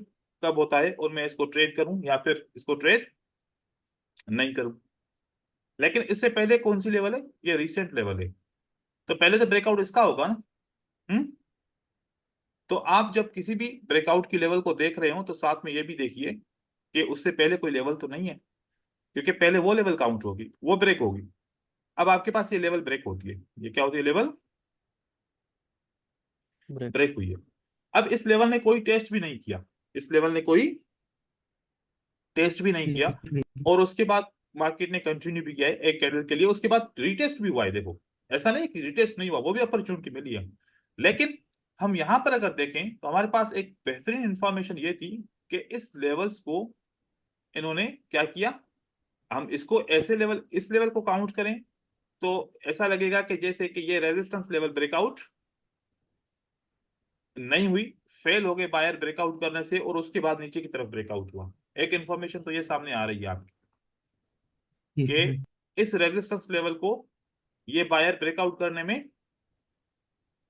कब होता है और मैं इसको ट्रेड करूं या फिर इसको ट्रेड नहीं करूं। लेकिन इससे पहले कौन सी लेवल है, ये रिसेंट लेवल है, तो पहले तो ब्रेकआउट इसका होगा ना। हम्म, तो आप जब किसी भी ब्रेकआउट की लेवल को देख रहे हो तो साथ में ये भी देखिए कि उससे पहले कोई लेवल तो नहीं है, क्योंकि पहले वो लेवल काउंट होगी, वो ब्रेक होगी। अब आपके पास ये लेवल ब्रेक होती है, ये क्या होती है, लेवल ब्रेक हुई है। अब इस लेवल ने कोई टेस्ट भी नहीं किया, इस लेवल ने कोई टेस्ट भी नहीं किया, और उसके बाद मार्केट ने कंटिन्यू भी किया है एक कैंडल के लिए, उसके बाद रीटेस्ट भी हुआ है। देखो, ऐसा नहीं कि रीटेस्ट नहीं हुआ, वो भी अपॉर्चुनिटी मिली है। लेकिन हम यहां पर अगर देखें तो हमारे पास एक बेहतरीन इंफॉर्मेशन ये थी कि इस लेवल्स को इन्होंने क्या किया, हम इसको ऐसे लेवल, इस लेवल को काउंट करें तो ऐसा लगेगा कि जैसे कि ये रेजिस्टेंस लेवल ब्रेकआउट नहीं हुई, फेल हो गए बायर ब्रेकआउट करने से, और उसके बाद नीचे की तरफ ब्रेकआउट हुआ। एक इंफॉर्मेशन तो ये सामने आ रही है आपकी जी सर। कि इस रेजिस्टेंस लेवल को ये बायर ब्रेकआउट करने में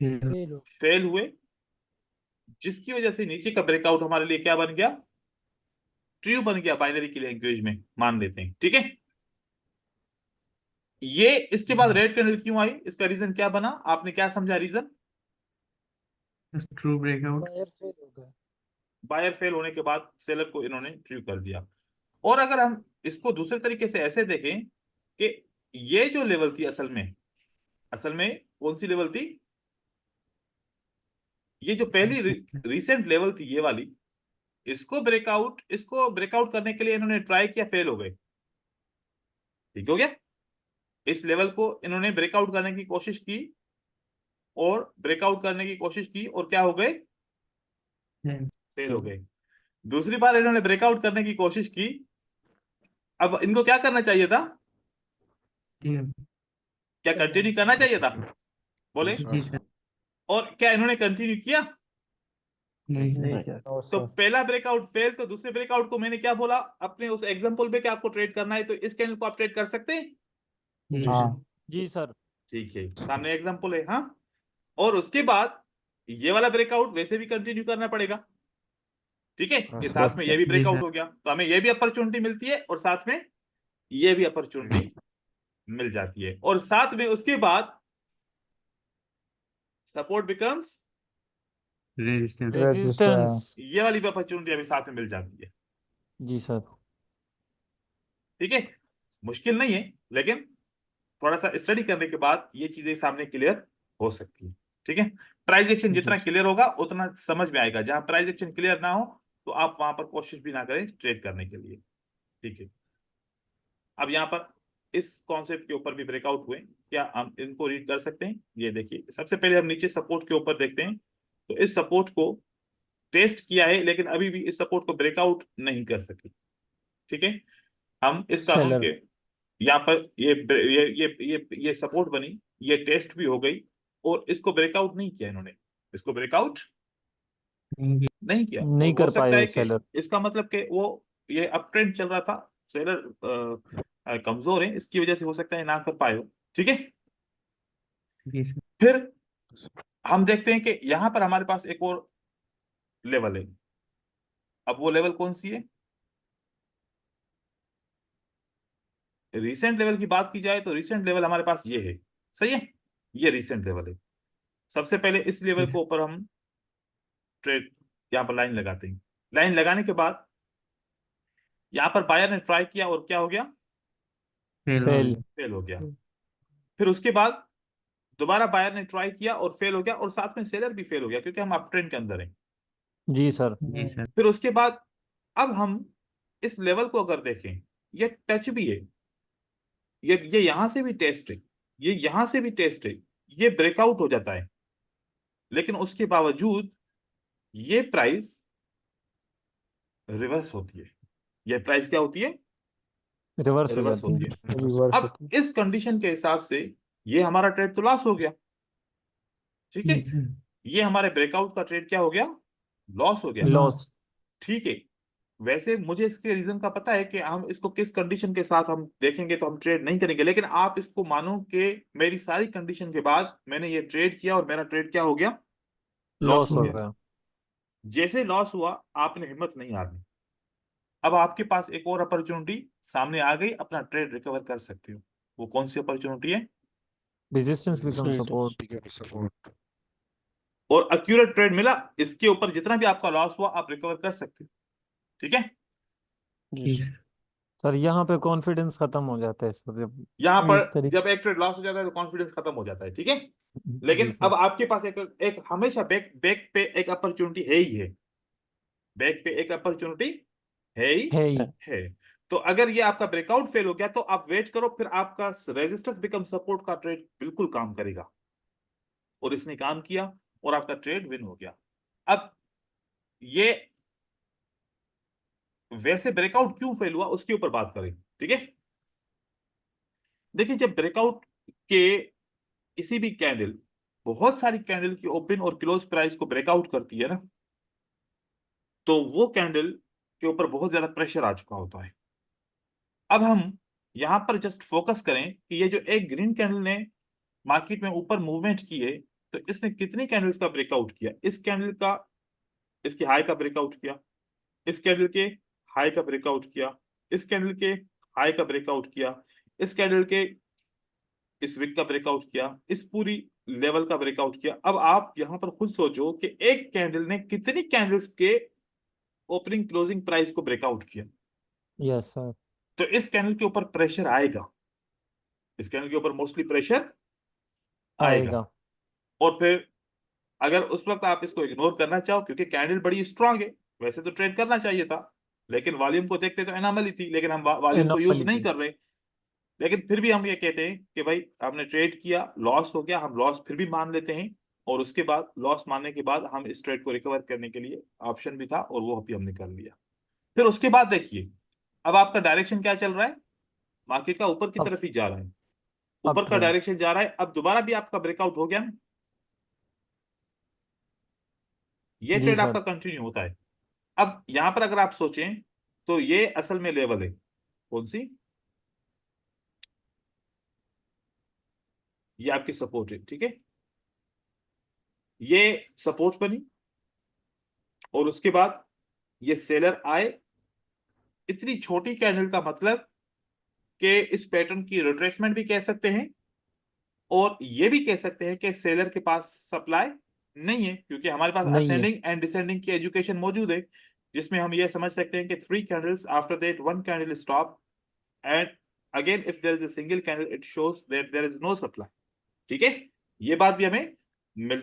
फिर फेल हो फेल हुए, जिसकी वजह से नीचे का ब्रेकआउट हमारे लिए क्या बन गया, ट्रू बन गया, बाइनरी की लैंग्वेज में मान लेते हैं। ठीक है, ये इसके बाद रेड कैंडल क्यों आई, इसका रीजन क्या बना, आपने क्या समझा reason? True breakout. Buyer fail हो गया। बायर फेल होने के बाद सेलर को इन्होंने ट्रू कर दिया। और अगर हम इसको दूसरे तरीके से ऐसे देखें कि ये जो लेवल थी असल में कौन सी लेवल थी, ये जो पहली रिसेंट लेवल थी ये वाली, इसको ब्रेकआउट करने के लिए इन्होंने ट्राई किया, फेल हो गए। ठीक हो गया, इस लेवल को इन्होंने ब्रेकआउट करने की कोशिश की और क्या हो गए, फेल हो गए। दूसरी बार इन्होंने ब्रेकआउट करने की कोशिश की, अब इनको क्या करना चाहिए था, क्या कंटिन्यू करना चाहिए था, बोले? जी सर। और क्या इन्होंने कंटिन्यू किया? नहीं सर। नहीं सर। तो पहला ब्रेकआउट फेल, तो दूसरे ब्रेकआउट को मैंने क्या बोला अपने उस एग्जांपल पे कि आपको ट्रेड करना है तो इस कैंडल को आप ट्रेड कर सकते हैं। जी हाँ। सर। जी सर। ठीक है, सामने एग्जांपल है। हाँ, और उसके बाद ये वाला ब्रेकआउट वैसे भी कंटिन्यू करना पड़ेगा। ठीक है, हाँ ये सर। साथ में ये भी जी ब्रेकआउट सर। हो गया, तो हमें ये भी अपॉर्चुनिटी मिलती है और साथ में ये भी अपॉर्चुनिटी मिल जाती है, और साथ में उसके बाद सपोर्ट बिकम्स रेजिस्टेंस। रेजिस्टेंस। ये वाली भी अपॉर्चुनिटी अभी साथ में मिल जाती है। जी सर। ठीक है, मुश्किल नहीं है, लेकिन थोड़ा सा स्टडी करने के बाद ये चीजें सामने क्लियर हो सकती है। ठीक है, प्राइस एक्शन जितना क्लियर होगा उतना समझ में आएगा, जहां प्राइस एक्शन क्लियर ना हो तो आप वहां पर कोशिश भी ना करें ट्रेड करने के लिए। ठीक है, अब यहाँ पर इस कॉन्सेप्ट के ऊपर भी ब्रेकआउट हुए, क्या हम इनको रीड कर सकते हैं? ये देखिए, सबसे पहले हम नीचे सपोर्ट के ऊपर देखते हैं, तो इस सपोर्ट को टेस्ट किया है लेकिन अभी भी इस सपोर्ट को ब्रेकआउट नहीं कर सके। ठीक है, हम इस कानून सेलर। के यहाँ पर ये सपोर्ट बनी, ये टेस्ट भी हो गई, और इसको ब्रेकआउट नहीं किया इन्होंने, इसको ब्रेकआउट नहीं किया। नहीं और हो कर सकता पाए है सेलर। कि इसका मतलब कि वो ये अप ट्रेंड चल रहा था, सेलर कमजोर है, इसकी वजह से हो सकता है ना कर पाए हो। ठीक है, जी सर। फिर हम देखते हैं कि यहां पर हमारे पास एक और लेवल है। अब वो लेवल कौन सी है, रिसेंट लेवल की बात की जाए तो रिसेंट लेवल हमारे पास ये है, सही है, ये रिसेंट लेवल है। सबसे पहले इस लेवल को ऊपर हम ट्रेड यहाँ पर लाइन लगाते हैं। लाइन लगाने के बाद यहाँ पर बायर ने ट्राई किया और क्या हो गया, फेल। फेल हो गया। फिर उसके बाद दोबारा बायर ने ट्राई किया और फेल हो गया, और साथ में सेलर भी फेल हो गया क्योंकि हम अप ट्रेंड के अंदर हैं। जी सर। जी सर। फिर उसके बाद अब हम इस लेवल को अगर देखें, ये टच भी है, ये यहां से भी टेस्ट है, ये यहां से भी टेस्ट है, ये ब्रेकआउट हो जाता है, लेकिन उसके बावजूद ये प्राइस रिवर्स होती है। ये प्राइस क्या होती है, रिवर्स हो रिवर्स जाती होती है। है। रिवर्स अब होती इस कंडीशन के हिसाब से ये हमारा ट्रेड तो लॉस हो गया। ठीक है, जी सर। ये हमारे ब्रेकआउट का ट्रेड क्या हो गया, लॉस हो गया। लॉस। ठीक है, वैसे मुझे इसके रीजन का पता है कि हम इसको किस कंडीशन के साथ हम देखेंगे तो हम ट्रेड नहीं करेंगे, लेकिन आप इसको मानो कि मेरी सारी कंडीशन के बाद मैंने ये ट्रेड किया और मेरा ट्रेड क्या हो गया, लॉस लॉस हो हो गया। गया। जैसे लॉस हुआ आपने हिम्मत नहीं हारनी, अब आपके पास एक और अपॉर्चुनिटी सामने आ गई, अपना ट्रेड रिकवर कर सकते हो। वो कौन सी अपॉर्चुनिटी है, रेजिस्टेंस बिकम सपोर्ट। सपोर्ट। और एक्यूरेट ट्रेड मिला, इसके ऊपर जितना भी आपका लॉस हुआ आप रिकवर कर सकते हो। ठीक है, जी सर। सर यहाँ पे कॉन्फिडेंस खत्म हो जाता है सर, जब यहां इस पर तरीके। जब एक ट्रेड लॉस हो जाता है तो कॉन्फिडेंस खत्म हो जाता है। ठीक है, जी लेकिन सर। अब आपके पास एक हमेशा बैक बैक पे एक अपॉर्चुनिटी है ही है, बैक पे एक अपॉर्चुनिटी है ही है ही। है। तो अगर ये आपका ब्रेकआउट फेल हो गया तो आप वेट करो, फिर आपका रेजिस्टेंस बिकम सपोर्ट का ट्रेड बिल्कुल काम करेगा, और इसने काम किया और आपका ट्रेड विन हो गया। अब ये वैसे ब्रेकआउट क्यों फेल हुआ उसके ऊपर बात करें, ठीक है। देखिए, जब ब्रेकआउट के किसी भी कैंडल बहुत सारी कैंडल की ओपन और क्लोज प्राइस को ब्रेकआउट करती है ना, तो वो कैंडल के ऊपर बहुत ज्यादा प्रेशर आ चुका होता है। अब हम यहां पर जस्ट फोकस करें कि ये जो एक ग्रीन कैंडल ने मार्केट में ऊपर मूवमेंट की है, तो इसने कितनी कैंडल्स का ब्रेकआउट किया। इस कैंडल का, इसकी हाई का ब्रेकआउट किया, इस कैंडल के हाई का ब्रेकआउट किया, इस कैंडल के हाई का ब्रेकआउट किया, इस कैंडल के इस विक का ब्रेकआउट किया, इस पूरी लेवल का ब्रेकआउट किया। अब आप यहां पर खुद सोचो कि एक कैंडल ने कितनी कैंडल्स के ओपनिंग क्लोजिंग प्राइस को ब्रेकआउट किया। Yes sir. तो इस कैंडल के ऊपर प्रेशर आएगा, इस कैंडल के ऊपर मोस्टली प्रेशर आएगा। आएगा। और फिर अगर उस वक्त आप इसको इग्नोर करना चाहो क्योंकि कैंडल बड़ी स्ट्रांग है, वैसे तो ट्रेड करना चाहिए था, लेकिन वॉल्यूम को देखते तो एनॉमली थी, लेकिन हम वॉल्यूम को यूज नहीं एनोमली। कर रहे। लेकिन फिर भी हम ये कहते हैं कि भाई हमने ट्रेड किया, लॉस हो गया, हम लॉस फिर भी मान लेते हैं, और उसके बाद लॉस मानने के बाद हम इस ट्रेड को रिकवर करने के लिए ऑप्शन भी था और वो भी हमने कर लिया। फिर उसके बाद देखिए, अब आपका डायरेक्शन क्या चल रहा है, मार्केट का ऊपर की अब तरफ ही जा रहा है, अब ऊपर का ट्रेंड। डायरेक्शन जा रहा है। अब दोबारा भी आपका ब्रेकआउट हो गया ना, ये जी ट्रेड सर। आपका कंटिन्यू होता है। अब यहां पर अगर आप सोचें तो ये असल में लेवल है, कौन सी, ये आपकी सपोर्ट है, ठीक है। ये सपोर्ट बनी और उसके बाद ये सेलर आए, इतनी छोटी कैंडल का मतलब कि इस पैटर्न की रिट्रेसमेंट भी कह सकते हैं, और ये भी कह सकते हैं कि सेलर के पास सप्लाई नहीं है, क्योंकि हमारे पास नहीं है। असेंडिंग एंड डिसेंडिंग की एजुकेशन मौजूद है, जिसमें हम ये समझ सकते हैं कि 3 candles after that 1 candle stop, and again if there is a single candle it shows that there is no supply, ठीक है। ये बात भी हमें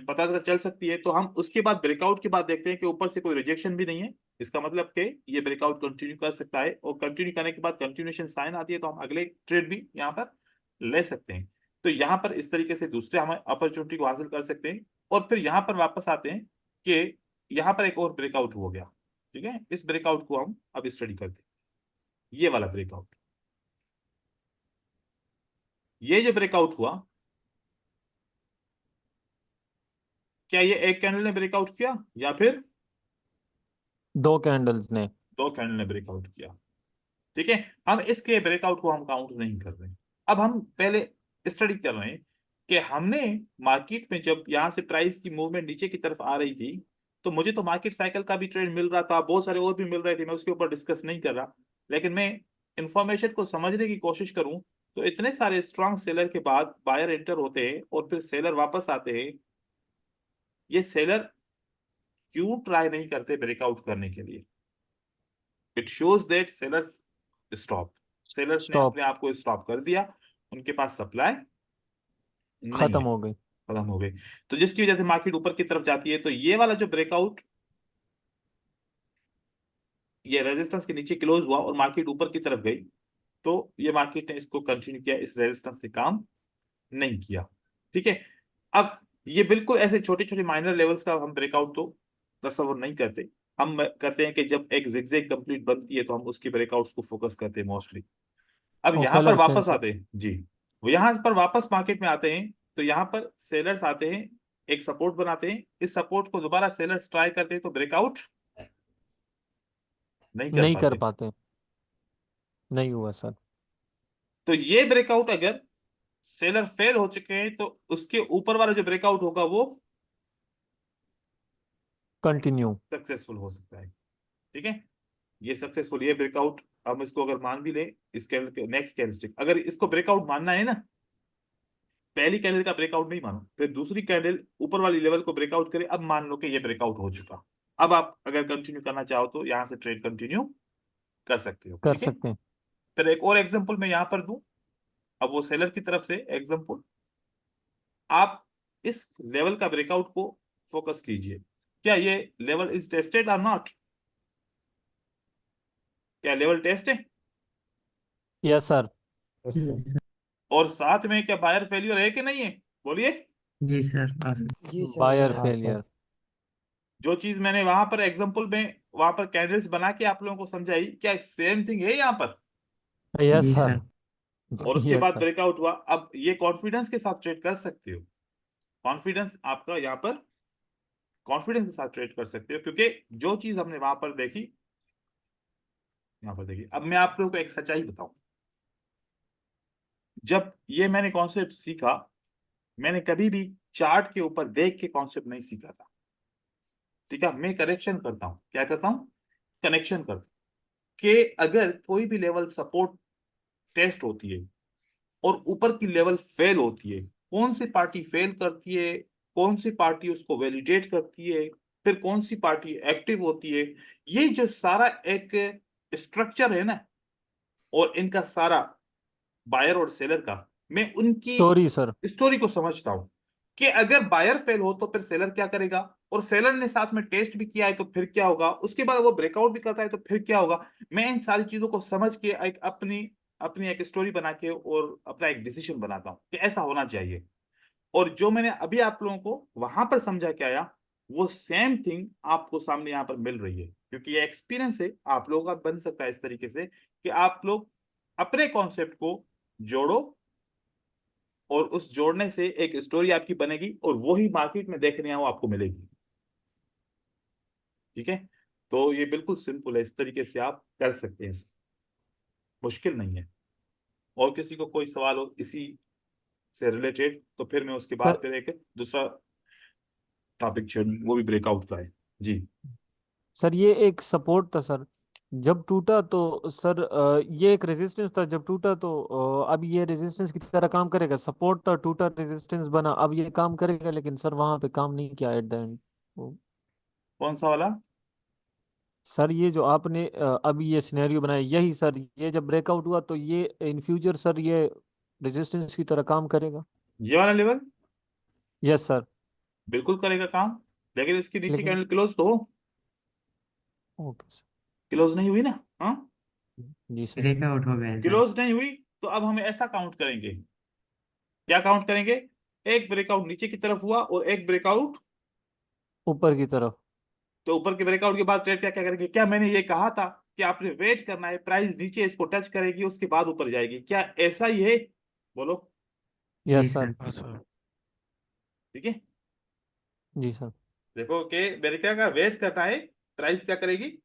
पता चल सकती है। तो हम उसके बाद ब्रेकआउट के बाद देखते हैं कि ऊपर से कोई रिजेक्शन भी नहीं है, इसका मतलब कि ये ब्रेकआउट कंटिन्यू कर सकता है, और कंटिन्यू करने के बाद कंटिन्यूएशन साइन आती है, तो हम अगले ट्रेड भी यहाँ पर ले सकते हैं। तो यहाँ पर इस तरीके से दूसरे हम अपॉर्चुनिटी को हासिल कर सकते हैं। और फिर यहाँ पर वापस आते हैं कि यहाँ पर एक और ब्रेकआउट हो गया, ठीक है। इस ब्रेकआउट को हम अब स्टडी करते हैं, ये वाला ब्रेकआउट, ये जो ब्रेकआउट हुआ, क्या ये एक कैंडल ने ब्रेकआउट किया या फिर 2 कैंडल्स ने। 2 कैंडल ने ब्रेकआउट किया, ठीक है। हम इसके ब्रेकआउट को हम काउंट नहीं कर रहे हैं। अब हम पहले स्टडी कर रहे हैं कि हमने मार्केट में जब यहां से प्राइस की मूवमेंट नीचे की तरफ आ रही थी, तो मुझे तो मार्केट साइकिल का भी ट्रेंड मिल रहा था, बहुत सारे और भी मिल रहे थे, मैं उसके ऊपर डिस्कस नहीं कर रहा, लेकिन मैं इंफॉर्मेशन को समझने की कोशिश करूं तो इतने सारे स्ट्रांग सेलर के बाद बायर एंटर होते हैं और फिर सेलर वापस आते हैं। ये सेलर क्यों ट्राई नहीं करते ब्रेकआउट करने के लिए, it shows that sellers stop, sellers ने स्टॉप। अपने आप को स्टॉप कर दिया, उनके पास सप्लाई नहीं खत्म है, हो गई। खत्म हो गई। तो जिसकी वजह से मार्केट ऊपर की तरफ जाती है। तो ये वाला जो ब्रेकआउट, ये रेजिस्टेंस के नीचे क्लोज हुआ और मार्केट ऊपर की तरफ गई, तो ये मार्केट ने इसको कंटिन्यू किया, इस रेजिस्टेंस ने काम नहीं किया, ठीक है। अब ये बिल्कुल ऐसे छोटे छोटे माइनर लेवल्स का हम ब्रेकआउट तो तस्वर नहीं करते, हम करते हैं कि जब एक जिगजैग कंप्लीट बनती है तो हम उसके ब्रेकआउट्स को फोकस करते हैं मोस्टली। अब और यहां पर कलर वापस चेंज कर। आते हैं जी, वो यहां पर वापस मार्केट में आते हैं, तो यहां पर सेलर्स आते हैं, एक सपोर्ट बनाते हैं, इस सपोर्ट को दोबारा सेलर्स ट्राई करते हैं तो ब्रेकआउट नहीं कर नहीं कर पाते। पाते। नहीं हुआ सर। तो ये ब्रेकआउट अगर सेलर फेल हो चुके हैं तो उसके ऊपर वाला जो ब्रेकआउट होगा वो कंटिन्यू। सक्सेसफुल हो सकता है, ठीक है। ये सक्सेसफुल, ये ब्रेकआउट हम इसको अगर मान भी ले, इस कैंडल के नेक्स्ट कैंडलस्टिक अगर इसको ब्रेकआउट मानना है ना, पहली कैंडल का ब्रेकआउट नहीं मानो, फिर दूसरी कैंडल ऊपर वाली लेवल को ब्रेकआउट करे, अब मान लो कि ये ब्रेकआउट हो चुका, अब आप अगर कंटिन्यू करना चाहो तो यहां से ट्रेड कंटिन्यू कर सकते हो, कर ठीक है। सकते हैं। फिर एक और एग्जांपल मैं यहां पर दूं, अब वो सेलर की तरफ से एग्जांपल, आप इस लेवल का ब्रेकआउट को फोकस कीजिए, क्या ये लेवल इज टेस्टेड और नॉट, क्या लेवल टेस्ट है, यस सर। Yes, sir. और साथ में क्या बायर फेल्यूर है कि नहीं है, बोलिए। जी सर जी सर बायर yes। फेलियर। जो चीज मैंने वहां पर एग्जांपल में वहां पर कैंडल्स बना के आप लोगों को समझाई, क्या सेम थिंग है यहाँ पर? यस जी सर। सर और उसके यस बाद सर। ब्रेकआउट हुआ। अब ये कॉन्फिडेंस के साथ ट्रेड कर सकते हो, कॉन्फिडेंस आपका यहाँ पर कॉन्फिडेंस के साथ ट्रेड कर सकते हो, क्योंकि जो चीज हमने वहां पर देखी यहाँ पर देखी। अब मैं आप लोगों को एक सच्चाई बताऊं, जब ये मैंने कॉन्सेप्ट सीखा, मैंने कभी भी चार्ट के ऊपर देख के कॉन्सेप्ट नहीं सीखा था। ठीक है, मैं करेक्शन करता हूं। क्या करता हूं? कनेक्शन करता हूं कि अगर कोई भी लेवल सपोर्ट टेस्ट होती है और ऊपर की लेवल फेल होती है, कौन सी पार्टी फेल करती है, कौन सी पार्टी उसको वैलिडेट करती है, फिर कौन सी पार्टी एक्टिव होती है, ये जो सारा एक स्ट्रक्चर है ना, और इनका सारा बायर और सेलर का, मैं उनकी स्टोरी सर। स्टोरी को समझता हूं कि अगर बायर फेल हो तो फिर सेलर क्या करेगा, और सेलर ने साथ में टेस्ट भी किया है तो फिर क्या होगा, उसके बाद वो ब्रेकआउट भी करता है तो फिर क्या होगा। मैं इन सारी चीजों को समझ के एक अपनी अपनी एक स्टोरी बना के और अपना एक डिसीजन बनाता हूं कि ऐसा होना चाहिए। और जो मैंने अभी आप लोगों को वहां पर समझा के आया, वो सेम थिंग आपको सामने यहाँ पर मिल रही है, क्योंकि ये एक्सपीरियंस है आप लोगों का। बन सकता है इस तरीके से कि आप लोग अपने कॉन्सेप्ट को जोड़ो, और उस जोड़ने से एक स्टोरी आपकी बनेगी, और वही मार्केट में देखने आओ आपको मिलेगी। ठीक है, तो ये बिल्कुल सिंपल है, इस तरीके से आप कर सकते हैं, मुश्किल नहीं है। और किसी को कोई सवाल हो इसी से रिलेटेड, तो फिर मैं उसके बाद सर फिर एक दूसरा टॉपिक छेड़ूं, वो भी ब्रेकआउट का है। जी। सर ये एक सपोर्ट था सर, जब टूटा तो सर ये एक रेजिस्टेंस था, जब टूटा तो अब ये रेजिस्टेंस की तरह काम करेगा। सपोर्ट था, टूटा, रेजिस्टेंस बना, अब ये काम करेगा। लेकिन सर वहां पे काम नहीं किया एट द एंड। कौन सा वाला? सर ये जो आपने अभी ये सिनेरियो बनाया, यही सर, ये जब ब्रेकआउट हुआ तो ये इन फ्यूचर सर ये रेजिस्टेंस की तरह काम करेगा। ये वाला लेवल यस सर। बिल्कुल करेगा काम, लेकिन इसकी नीचे लेकिन कैंडल क्लोज तो हो। Okay sir. क्लोज नहीं हुई ना? हाँ, जी सर। ब्रेकआउट हो गया सर। क्लोज नहीं हुई तो अब हम ऐसा काउंट करेंगे। क्या काउंट करेंगे? एक ब्रेकआउट नीचे की तरफ हुआ और एक ब्रेकआउट, ऊपर की तरफ। तो ऊपर के ब्रेकआउट के बाद ट्रेड क्या क्या करेंगे? क्या मैंने ये कहा था कि आपने वेट करना है, प्राइस नीचे इसको टच करेगी उसके बाद ऊपर जाएगी, क्या ऐसा ही है? बोलो। जी यस सर। सर। हाँ सर। ठीक है, जी सर। देखो कि मेरे क्या कहा, वेट करना है, प्राइस क्या करेगी,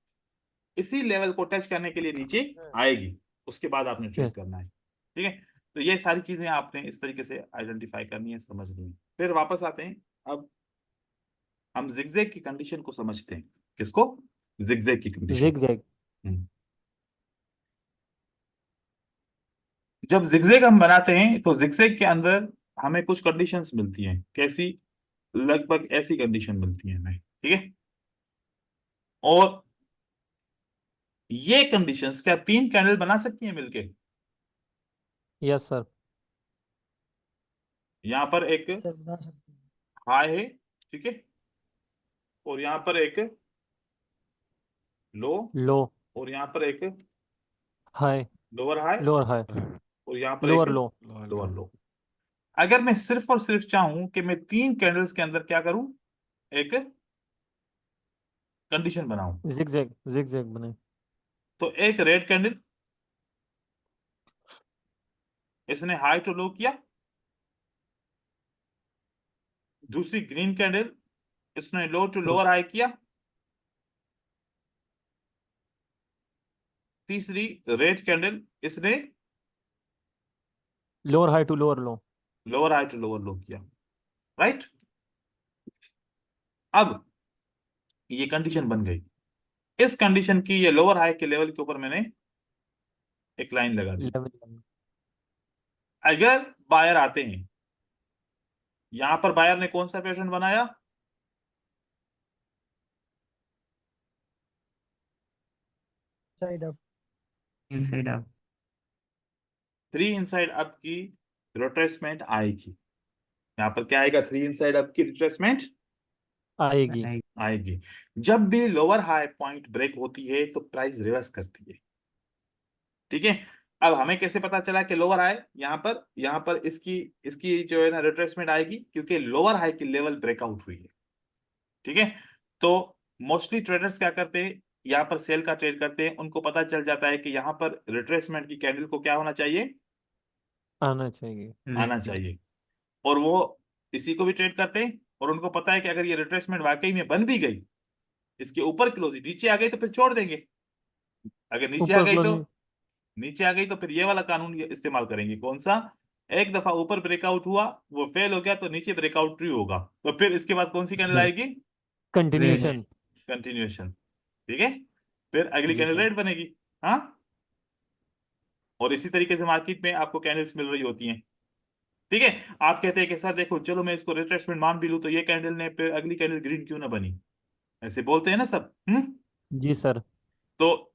इसी लेवल को टच करने के लिए नीचे आएगी, उसके बाद आपने ट्रेड यस करना है। ठीक है, तो ये सारी चीजें आपने इस तरीके से आइडेंटिफाई करनी है, समझनी है। फिर वापस आते हैं, अब हम जिगजैग की कंडीशन को समझते हैं। किसको? जिगजैग की कंडीशन। Zig zag. जब जिगजैग हम बनाते हैं तो जिगजैग के अंदर हमें कुछ कंडीशंस मिलती हैं। कैसी? लगभग ऐसी कंडीशन मिलती है हमें। ठीक है, और ये कंडीशंस क्या 3 कैंडल बना सकती हैं मिलके? Yes sir. यहां पर एक सर बना सकते हैं। हाई है, ठीक है, और यहां पर एक लो, लो। और यहां पर एक high. Lower high, lower high. और यहां पर एक लोअर लो। लोअर लो। अगर मैं सिर्फ और सिर्फ चाहूं कि मैं 3 कैंडल्स के अंदर क्या करूं, एक कंडीशन बनाऊं, जिग जैग। जिग जैग बने। तो एक रेड कैंडल, इसने हाई टू लो किया। दूसरी ग्रीन कैंडल, इसने लो टू लोअर हाई किया। तीसरी रेड कैंडल, इसने lower high to lower low. Lower high to lower low किया। राइट, अब ये कंडीशन बन गई। इस कंडीशन की ये लोअर हाई के लेवल के ऊपर मैंने एक लाइन लगा दी। लेवल। अगर बायर आते हैं, यहां पर बायर ने कौन सा पैटर्न बनाया? Side up. Inside out. 3 inside up की रिट्रेसमेंट आएगी। यहां पर क्या आएगा? 3 इनसाइड अप की रिट्रेसमेंट आएगी। आएगी। जब भी लोअर हाई पॉइंट ब्रेक होती है तो प्राइस रिवर्स करती है। ठीक है, अब हमें कैसे पता चला कि लोअर हाई यहाँ पर इसकी इसकी जो है ना रिट्रेसमेंट आएगी, क्योंकि लोअर हाई की लेवल ब्रेकआउट हुई है। ठीक है, तो मोस्टली ट्रेडर्स क्या करते हैं, यहाँ पर सेल का ट्रेड करते हैं, उनको पता चल जाता है कि यहाँ पर रिट्रेसमेंट की कैंडल को क्या होना चाहिए, आना चाहिए। आना चाहिए, और वो इसी को भी ट्रेड करते हैं, और उनको पता है कि अगर ये रिट्रेसमेंट वाकई में बन भी गई, इसके ऊपर क्लोजिंग नीचे आ गई तो फिर छोड़ देंगे, अगर नीचे आ ऊपर गई तो क्लोजिंग। नीचे आ गई तो फिर ये वाला कानून ये इस्तेमाल करेंगे, कौन सा, एक दफा ऊपर ब्रेकआउट हुआ, वो फेल हो गया तो नीचे ब्रेकआउट ट्रू होगा, तो फिर इसके बाद कौन सी कैंडल आएगी, कंटिन्यूशन। कंटिन्यूएशन। ठीक है, फिर अगली जी कैंडल सर। रेड बनेगी। हाँ, और इसी तरीके से मार्केट में आपको कैंडल्स मिल रही होती हैं। ठीक है, आप कहते हैं कि सर देखो चलो मैं इसको रिट्रेसमेंट मान भी लूं तो ये कैंडल ने फिर अगली कैंडल ग्रीन क्यों ना बनी, ऐसे बोलते हैं ना सब। जी सर। तो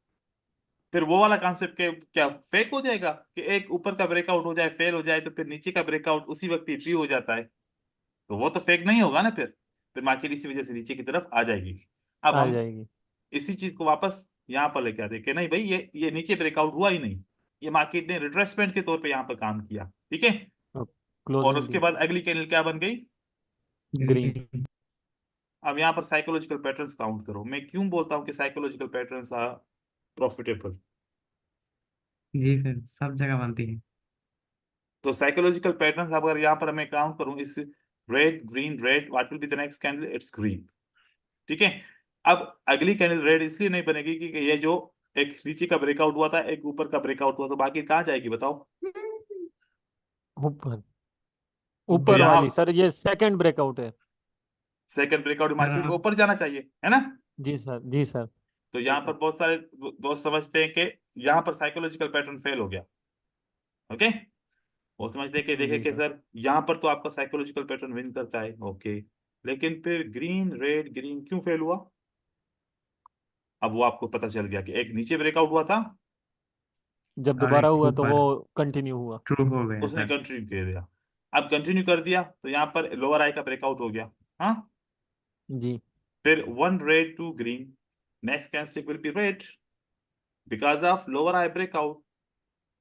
फिर वो वाला कॉन्सेप्ट के क्या फेक हो जाएगा कि एक ऊपर का ब्रेकआउट हो जाए फेल हो जाए तो फिर नीचे का ब्रेकआउट उसी वक्त ही ट्री हो जाता है, तो वो तो फेक नहीं होगा ना, फिर मार्केट इसी वजह से नीचे की तरफ आ जाएगी। अब आ हम जाएगी। इसी चीज को वापस यहाँ पर लेके आते हैं कि नहीं भाई ये नीचे ब्रेकआउट हुआ ही नहीं, ये मार्केट ने रिट्रेसमेंट के तौर पे यहाँ पर काम किया। ठीक है, और क्लोजिंग उसके दी। बाद अगली कैंडल क्या बन गई, ग्रीन। अब यहाँ पर साइकोलॉजिकल पैटर्न्स काउंट करो। मैं क्यों बोलता हूँ कि साइकोलॉजिकल पैटर्न्स आर प्रॉफिटेबल, जी सर, सब जगह बनती है। तो साइकोलॉजिकल पैटर्न्स अगर यहाँ पर मैं काउंट करूं, इस red green red, what will be the next candle, it's green. ठीक है, अब अगली कैंडल रेड इसलिए नहीं बनेगी क्योंकि ये जो एक नीचे का ब्रेकआउट हुआ था एक ऊपर का ब्रेकआउट हुआ, तो बाकी कहाँ जाएगी बताओ, ऊपर। तो ऊपर यहाँ वाली सर, ये सेकंड ब्रेकआउट है। सेकंड ब्रेकआउट सर मार्केट को आप ऊपर जाना चाहिए, है ना। जी सर। जी सर। तो यहाँ पर बहुत सारे दोस्त समझते हैं कि यहाँ पर साइकोलॉजिकल पैटर्न फेल हो गया। ओके, वो समझते हैं कि देखे जी कि सर। सर यहाँ पर तो आपका साइकोलॉजिकल पैटर्न विन करता है, ओके, लेकिन फिर ग्रीन रेड ग्रीन क्यों फेल हुआ, अब वो आपको पता चल गया कि एक नीचे ब्रेकआउट हुआ था, जब और दोबारा एक हुआ तो वो ऊपर कंटिन्यू हुआ। ट्रू हो गया उसने सर। कंटिन्यू कर दिया। अब कंटिन्यू कर दिया तो यहाँ पर लोअर आई का ब्रेकआउट हो गया। हाँ, जी। फिर one red two green, next candlestick will be red because of lower I breakout,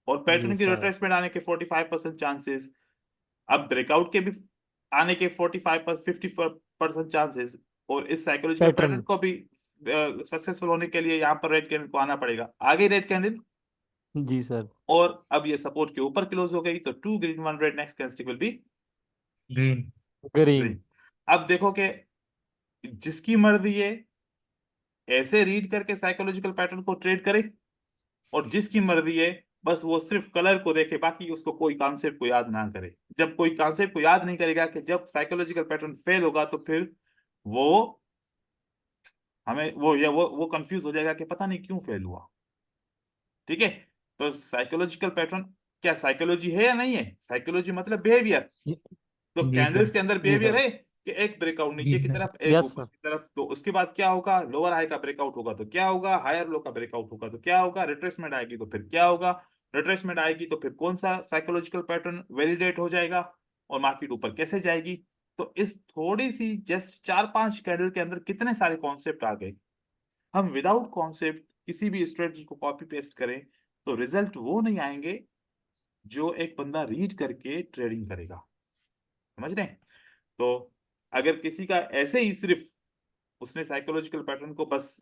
और जी पैटर्न की सर। रिट्रेसमेंट आने के 45% चांसेस, अब ब्रेकआउट के भी आने के 50% चांसेस, और इस साइकोलॉजिकल पैटर्न पैटर्न। को भी सक्सेसफुल होने के लिए यहाँ पर रेड कैंडल को आना पड़ेगा, आगे रेड कैंडल, जी सर। और अब ये सपोर्ट के ऊपर क्लोज हो गई तो two green one red, next candlestick will be green. Green. Green. अब देखो कि जिसकी मर्जी है ऐसे रीड करके साइकोलॉजिकल पैटर्न को ट्रेड करे, और जिसकी मर्जी है बस वो सिर्फ कलर को देखे, बाकी उसको कोई कॉन्सेप्ट को याद ना करे। जब कोई कॉन्सेप्ट को याद नहीं करेगा कि जब साइकोलॉजिकल पैटर्न फेल होगा तो फिर वो हमें वो या वो कंफ्यूज हो जाएगा कि पता नहीं क्यों फेल हुआ। ठीक है, तो साइकोलॉजिकल पैटर्न क्या साइकोलॉजी है या नहीं है, साइकोलॉजी मतलब बिहेवियर, तो जी कैंडल्स सर। के अंदर जी बिहेवियर सर। है कि एक ब्रेकआउट जी नीचे की सर। तरफ एक यस ऊपर सर। की तरफ, तो उसके बाद क्या होगा, लोअर हाई का ब्रेकआउट होगा तो क्या होगा, हायर लो का ब्रेकआउट होगा तो क्या होगा, रिट्रेसमेंट आएगी तो फिर क्या होगा, रिट्रेसमेंट आएगी तो फिर कौन सा साइकोलॉजिकल पैटर्न वैलिडेट हो जाएगा, और मार्केट ऊपर कैसे जाएगी। तो इस थोड़ी सी जस्ट 4-5 कैंडल के अंदर कितने सारे कॉन्सेप्ट आ गए। हम विदाउट कॉन्सेप्ट किसी भी स्ट्रेटजी को कॉपी पेस्ट करें तो रिजल्ट वो नहीं आएंगे जो एक बंदा रीड करके ट्रेडिंग करेगा। समझ रहे हैं, तो अगर किसी का ऐसे ही सिर्फ उसने साइकोलॉजिकल पैटर्न को बस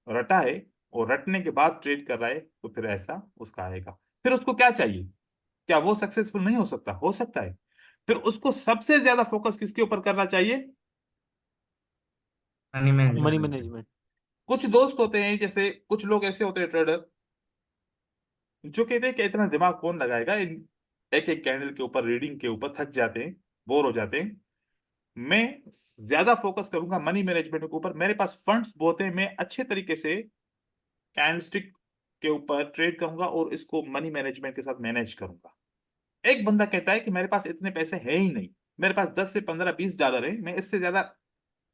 रटा है और रटने के बाद ट्रेड कर रहा है तो फिर ऐसा उसका आएगा। फिर उसको क्या चाहिए, क्या वो सक्सेसफुल नहीं हो सकता है, फिर उसको सबसे ज्यादा फोकस किसके ऊपर करना चाहिए, मनी मनी मैनेजमेंट। मैनेजमेंट। कुछ दोस्त होते हैं जैसे कुछ लोग ऐसे होते हैं ट्रेडर जो कहते हैं कि इतना दिमाग कौन लगाएगा, इन एक एक कैंडल के ऊपर रीडिंग के ऊपर थक जाते हैं, बोर हो जाते हैं, मैं ज्यादा फोकस करूंगा मनी मैनेजमेंट के ऊपर, मेरे पास फंड्स बहुत है, मैं अच्छे तरीके से कैंडलस्टिक के ऊपर ट्रेड करूंगा और इसको मनी मैनेजमेंट के साथ मैनेज करूंगा। एक बंदा कहता है कि मेरे पास इतने पैसे है ही नहीं, मेरे पास 10 से 15 $20 है, मैं इससे ज्यादा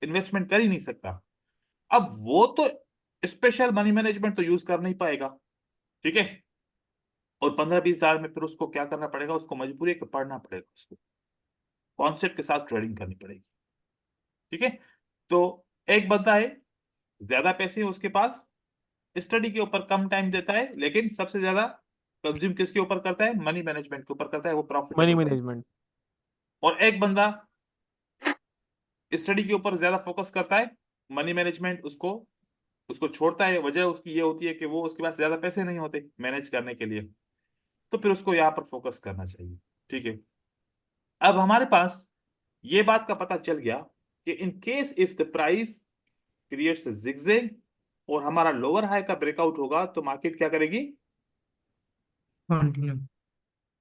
इन्वेस्टमेंट कर ही नहीं सकता। अब वो तो स्पेशल मनी मैनेजमेंट तो यूज कर नहीं पाएगा। ठीक है, और 15-20 हजार में फिर उसको क्या करना पड़ेगा, उसको मजबूरी है कि पढ़ना पड़ेगा, उसको कॉन्सेप्ट के साथ ट्रेडिंग करनी पड़ेगी। ठीक है, तो एक बंदा है ज्यादा पैसे है उसके पास, स्टडी के ऊपर कम टाइम देता है लेकिन सबसे ज्यादा कंज्यूम किसके ऊपर करता है? मनी मैनेजमेंट के ऊपर करता है, वो मनी प्रॉफिटेबल। मैनेजमेंट। और एक बंदा स्टडी के ऊपर ज्यादा फोकस करता है, मनी मैनेजमेंट उसको उसको छोड़ता है। वजह उसकी ये होती है कि वो उसके पास ज्यादा पैसे नहीं होते मैनेज करने के लिए, तो फिर उसको यहाँ पर फोकस करना चाहिए। ठीक है, अब हमारे पास ये बात का पता चल गया कि in case if the price creates zigzag और हमारा लोअर हाई का ब्रेकआउट होगा तो मार्केट क्या करेगी? कंटिन्यू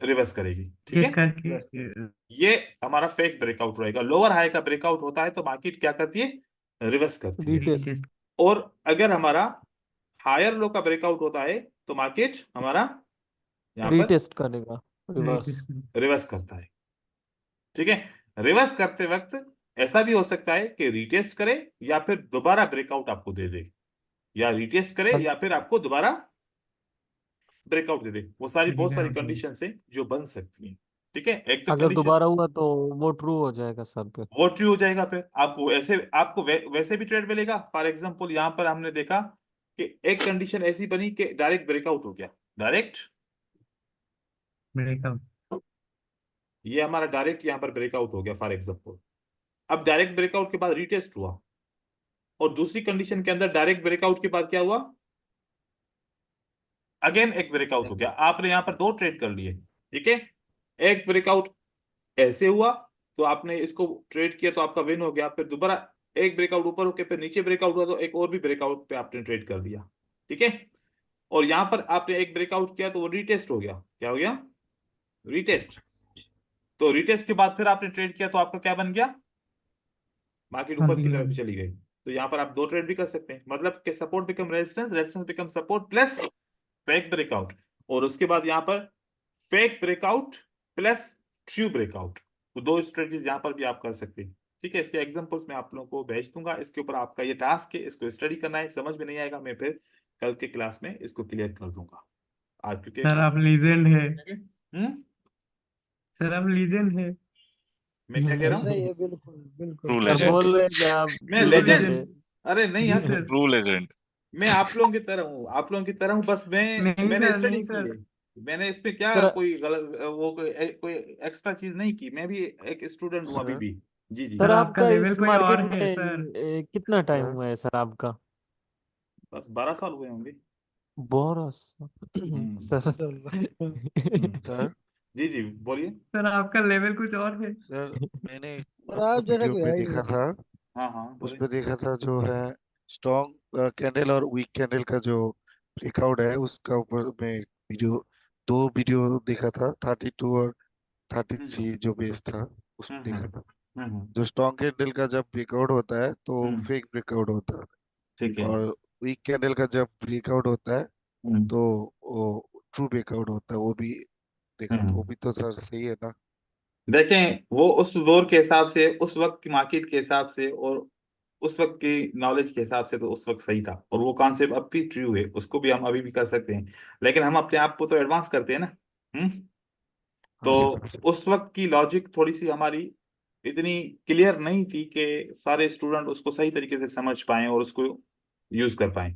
रिवर्स करेगी। ठीक केस है, करके ये हमारा फेक ब्रेकआउट रहेगा। लोअर हाई का ब्रेकआउट होता है तो मार्केट क्या करती है? रिवर्स करती है। रिटेस्ट। रीटेस्ट और अगर हमारा हायर लो का ब्रेकआउट होता है तो मार्केट हमारा यहाँ पर रिटेस्ट करेगा, रिवर्स। रीटेस्ट रिवर्स करता है। ठीक है, रिवर्स करते वक्त ऐसा भी हो सकता है कि रिटेस्ट करे या फिर दोबारा ब्रेकआउट आपको दे दे, या रिटेस्ट करे या फिर आपको दोबारा ब्रेकआउट दे दे। वो सारी बहुत सारी कंडीशन है जो बन सकती हैं। ठीक है, एक तो अगर कंडीशन दोबारा हुआ तो वो ट्रू हो जाएगा सर पे। वो ट्रू हो जाएगा, फिर आपको ऐसे आपको वैसे भी ट्रेड मिलेगा। फॉर एग्जांपल यहाँ पर हमने देखा कि एक कंडीशन ऐसी बनी कि डायरेक्ट ब्रेकआउट हो गया, डायरेक्ट, ब्रेकआउट ये हमारा डायरेक्ट यहाँ पर ब्रेकआउट हो गया फॉर एग्जांपल। अब डायरेक्ट ब्रेकआउट के बाद रीटेस्ट हुआ, और दूसरी कंडीशन के अंदर डायरेक्ट ब्रेकआउट के बाद क्या हुआ? अगेन एक ब्रेकआउट हो गया। आपने यहाँ पर दो ट्रेड कर लिए। ठीक है, एक ब्रेकआउट ऐसे हुआ तो आपने इसको ट्रेड किया तो आपका विन हो गया। फिर दोबारा एक ब्रेकआउट ऊपर होके फिर नीचे ब्रेकआउट हुआ तो एक और भी ब्रेकआउट पे आपने ट्रेड कर दिया। ठीक है, और यहाँ पर आपने एक ब्रेकआउट किया तो वो रीटेस्ट हो गया। क्या हो गया? रीटेस्ट। तो रीटेस्ट के बाद फिर आपने ट्रेड किया तो आपका क्या बन गया? मार्केट ऊपर की तरफ चली गई। तो यहाँ पर आप दो ट्रेड भी कर सकते हैं, मतलब कि support become resistance, resistance become support plus fake breakout, और उसके बाद यहाँ पर fake breakout plus true breakout. तो दो स्ट्रेटजीज यहाँ पर भी आप कर सकते हैं। ठीक है, इसके एग्जांपल्स मैं आप लोगों को भेज दूंगा। इसके ऊपर आपका ये टास्क है, इसको स्टडी करना है। समझ में नहीं आएगा मैं फिर कल के क्लास में इसको क्लियर कर दूंगा। आज क्योंकि सर आप लीजेंड है, हम्म, सर आप लीजेंड है। मैं क्या कह रहा सही हूँ? है, बिल्कुल बिल्कुल। True sir legend. बोल रहे हैं कि आप मैं बिल्कुल लेजेंड? legend है। अरे नहीं जी यार, सर। True legend. मैं आप लोगों की तरह हूँ, आप लोगों की तरह हूँ। बस नहीं मैंने सर, स्टडी नहीं की सर। है। मैंने इस पे क्या सर कोई गलत वो कोई एक्स्ट्रा चीज नहीं की। मैं भी एक स्टूडेंट हूँ अभी सर भी। जी जी, सर सर आपका आपका लेवल इस कोई मार्केट और में है सर। कितना टाइम सर हुआ है सर आपका? बस 12 साल हुए होंगे। बोरस। हम्म सर सर जी जी, बोलिए। सर आपका लेवल कुछ और है। सर मैंने और आप जैसा वीडियो कोई पे है ही देखा नहीं। था, हाँ हाँ, उस बोलिए। पे देखा था जो है स्ट्रॉन्ग कैंडल और वीक कैंडल का जो ब्रेकआउट है उसका ऊपर में वीडियो, दो वीडियो देखा था, 32 और हम्म 33 जो बेस था उसमें हम्म देखा हम्म था। हम्म जो स्ट्रॉन्ग कैंडल का जब ब्रेकआउट होता है तो हम्म, फेक ब्रेकआउट होता है, ठीक है। और वीक कैंडल का जब ब्रेकआउट होता है हम्म तो वो ट्रू ब्रेकआउट होता है, वो भी देखा था। वो हम्म भी तो सर सही है ना? देखें, वो उस दौर के हिसाब से, उस वक्त की मार्केट के हिसाब से और उस वक्त की नॉलेज के हिसाब से तो उस वक्त सही था, और वो कॉन्सेप्ट अब भी ट्रू है, उसको भी हम अभी भी कर सकते हैं। लेकिन हम अपने आप को तो एडवांस करते हैं ना। तो हाँ सर, हाँ सर। उस वक्त की लॉजिक थोड़ी सी हमारी इतनी क्लियर नहीं थी कि सारे स्टूडेंट उसको सही तरीके से समझ पाएं और उसको यूज कर पाएं।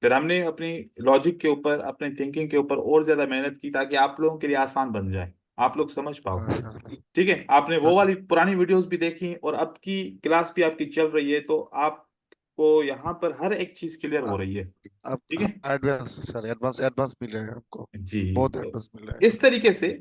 फिर हमने अपनी लॉजिक के ऊपर, अपने थिंकिंग के ऊपर और ज्यादा मेहनत की ताकि आप लोगों के लिए आसान बन जाए, आप लोग समझ पाओ। हाँ सर, ठीक है, आपने हाँ वो सर। वाली पुरानी वीडियोस भी देखी और अब की क्लास भी आपकी चल रही है, तो आपको यहाँ पर हर एक चीज क्लियर हो आ- रही है। अब ठीक है एडवांस सर, एडवांस एडवांस मिल रहा है हमको, जी, बहुत तो एडवांस मिल रहा है इस सर। तरीके से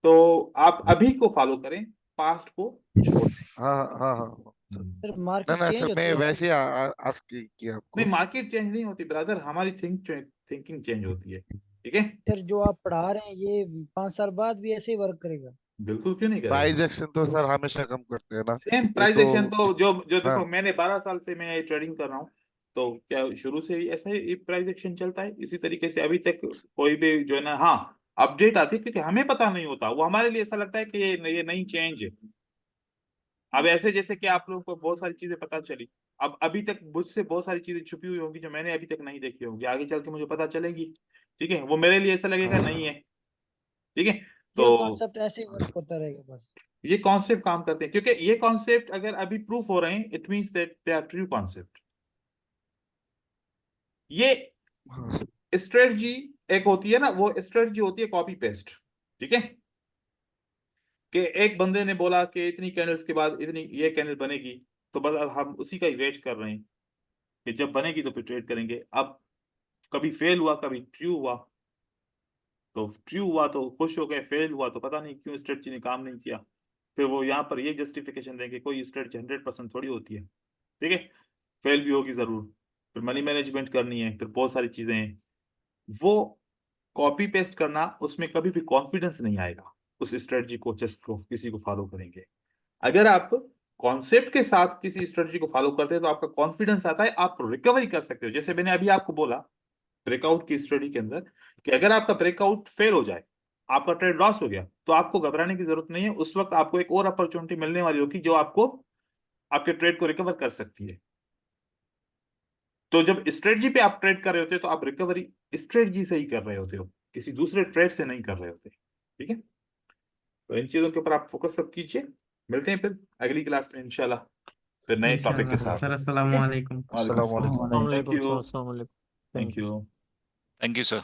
तो आप अभी को फॉलो करें, पास्ट को छोड़ दें। हाँ हाँ हाँ हाँ सर। हम्म। सर ना मार्केट ना चेंज सर, होती मैं है वैसे आस्क किया नहीं, आपको। मार्केट चेंज नहीं होती ब्रदर, हमारी थिंकिंग चेंज होती है। ठीक है, सर। जो आप पढ़ा रहे हैं ये 5 साल बाद भी ऐसे ही वर्क करेगा। बिल्कुल, क्यों नहीं करेगा। प्राइस एक्शन तो सर हमेशा कम करते हैं ना, सेम ये प्राइस तो एक्शन तो जो जो हाँ देखो, मैंने 12 साल से मैं ट्रेडिंग कर रहा हूँ, तो क्या शुरू से ही ऐसा ही प्राइस एक्शन चलता है इसी तरीके से अभी तक। कोई भी जो है ना, हाँ, अपडेट आती है क्योंकि हमें पता नहीं होता, वो हमारे लिए ऐसा लगता है कि ये नई चेंज है। अब ऐसे जैसे कि आप लोगों को बहुत सारी चीजें पता चली, अब अभी तक मुझसे बहुत सारी चीजें छुपी हुई होंगी जो मैंने अभी तक नहीं देखी होंगी, आगे चल के मुझे पता चलेगी। ठीक है, वो मेरे लिए ऐसा लगेगा हाँ नहीं सर। है। ठीक है, ये तो कॉन्सेप्ट ऐसे ही वर्क होता रहेगा बस। ये कॉन्सेप्ट काम करते हैं क्योंकि ये कॉन्सेप्ट अगर अभी प्रूफ हो रहे हैं, it means that they are true concept. ये हाँ स्ट्रेटजी एक होती है ना, वो स्ट्रेटजी होती है कॉपी पेस्ट, ठीक है, कि एक बंदे ने बोला कि इतनी कैंडल्स के बाद इतनी ये कैंडल बनेगी, तो बस अब हम उसी का ही वेट कर रहे हैं कि जब बनेगी तो फिर ट्रेड करेंगे। अब कभी फेल हुआ, कभी ट्रू हुआ, तो ट्रू हुआ तो खुश हो गए, फेल हुआ तो पता नहीं क्यों स्ट्रेटजी ने काम नहीं किया। फिर वो यहाँ पर ये जस्टिफिकेशन देंगे, कोई स्ट्रेटजी 100% थोड़ी होती है, ठीक है, फेल भी होगी जरूर, फिर मनी मैनेजमेंट करनी है, फिर बहुत सारी चीजें हैं। वो कॉपी पेस्ट करना, उसमें कभी भी कॉन्फिडेंस नहीं आएगा उस स्ट्रेटजी को जस्ट को किसी को फॉलो करेंगे। अगर आप कॉन्सेप्ट के साथ किसी स्ट्रेटजी को फॉलो करते हैं तो आपका कॉन्फिडेंस आता है, आप रिकवरी कर सकते हो। जैसे मैंने अभी आपको बोला ब्रेकआउट की स्टडी के अंदर कि अगर आपका ब्रेकआउट फेल हो जाए, आपका ट्रेड लॉस हो गया, तो आपको घबराने की जरूरत नहीं है। उस वक्त आपको एक और अपॉर्चुनिटी मिलने वाली होगी जो आपको आपके ट्रेड को रिकवर कर सकती है। तो जब स्ट्रेटजी पे आप ट्रेड कर रहे होते हो तो आप रिकवरी स्ट्रेटजी से ही कर रहे होते हो, किसी दूसरे ट्रेड से नहीं कर रहे होते, ठीक है। तो इन चीजों के ऊपर आप फोकस सब कीजिए। मिलते हैं फिर अगली क्लास में इंशाल्लाह, फिर नए टॉपिक के इंशाल्लाह साथ। सर, अस्सलाम वालेकुम। वालेकुम अस्सलाम वालेकुम। अस्सलाम, थैंक वालेकुम यू, अस्सलाम वालेकुम। Thank thank you. You. Thank you sir.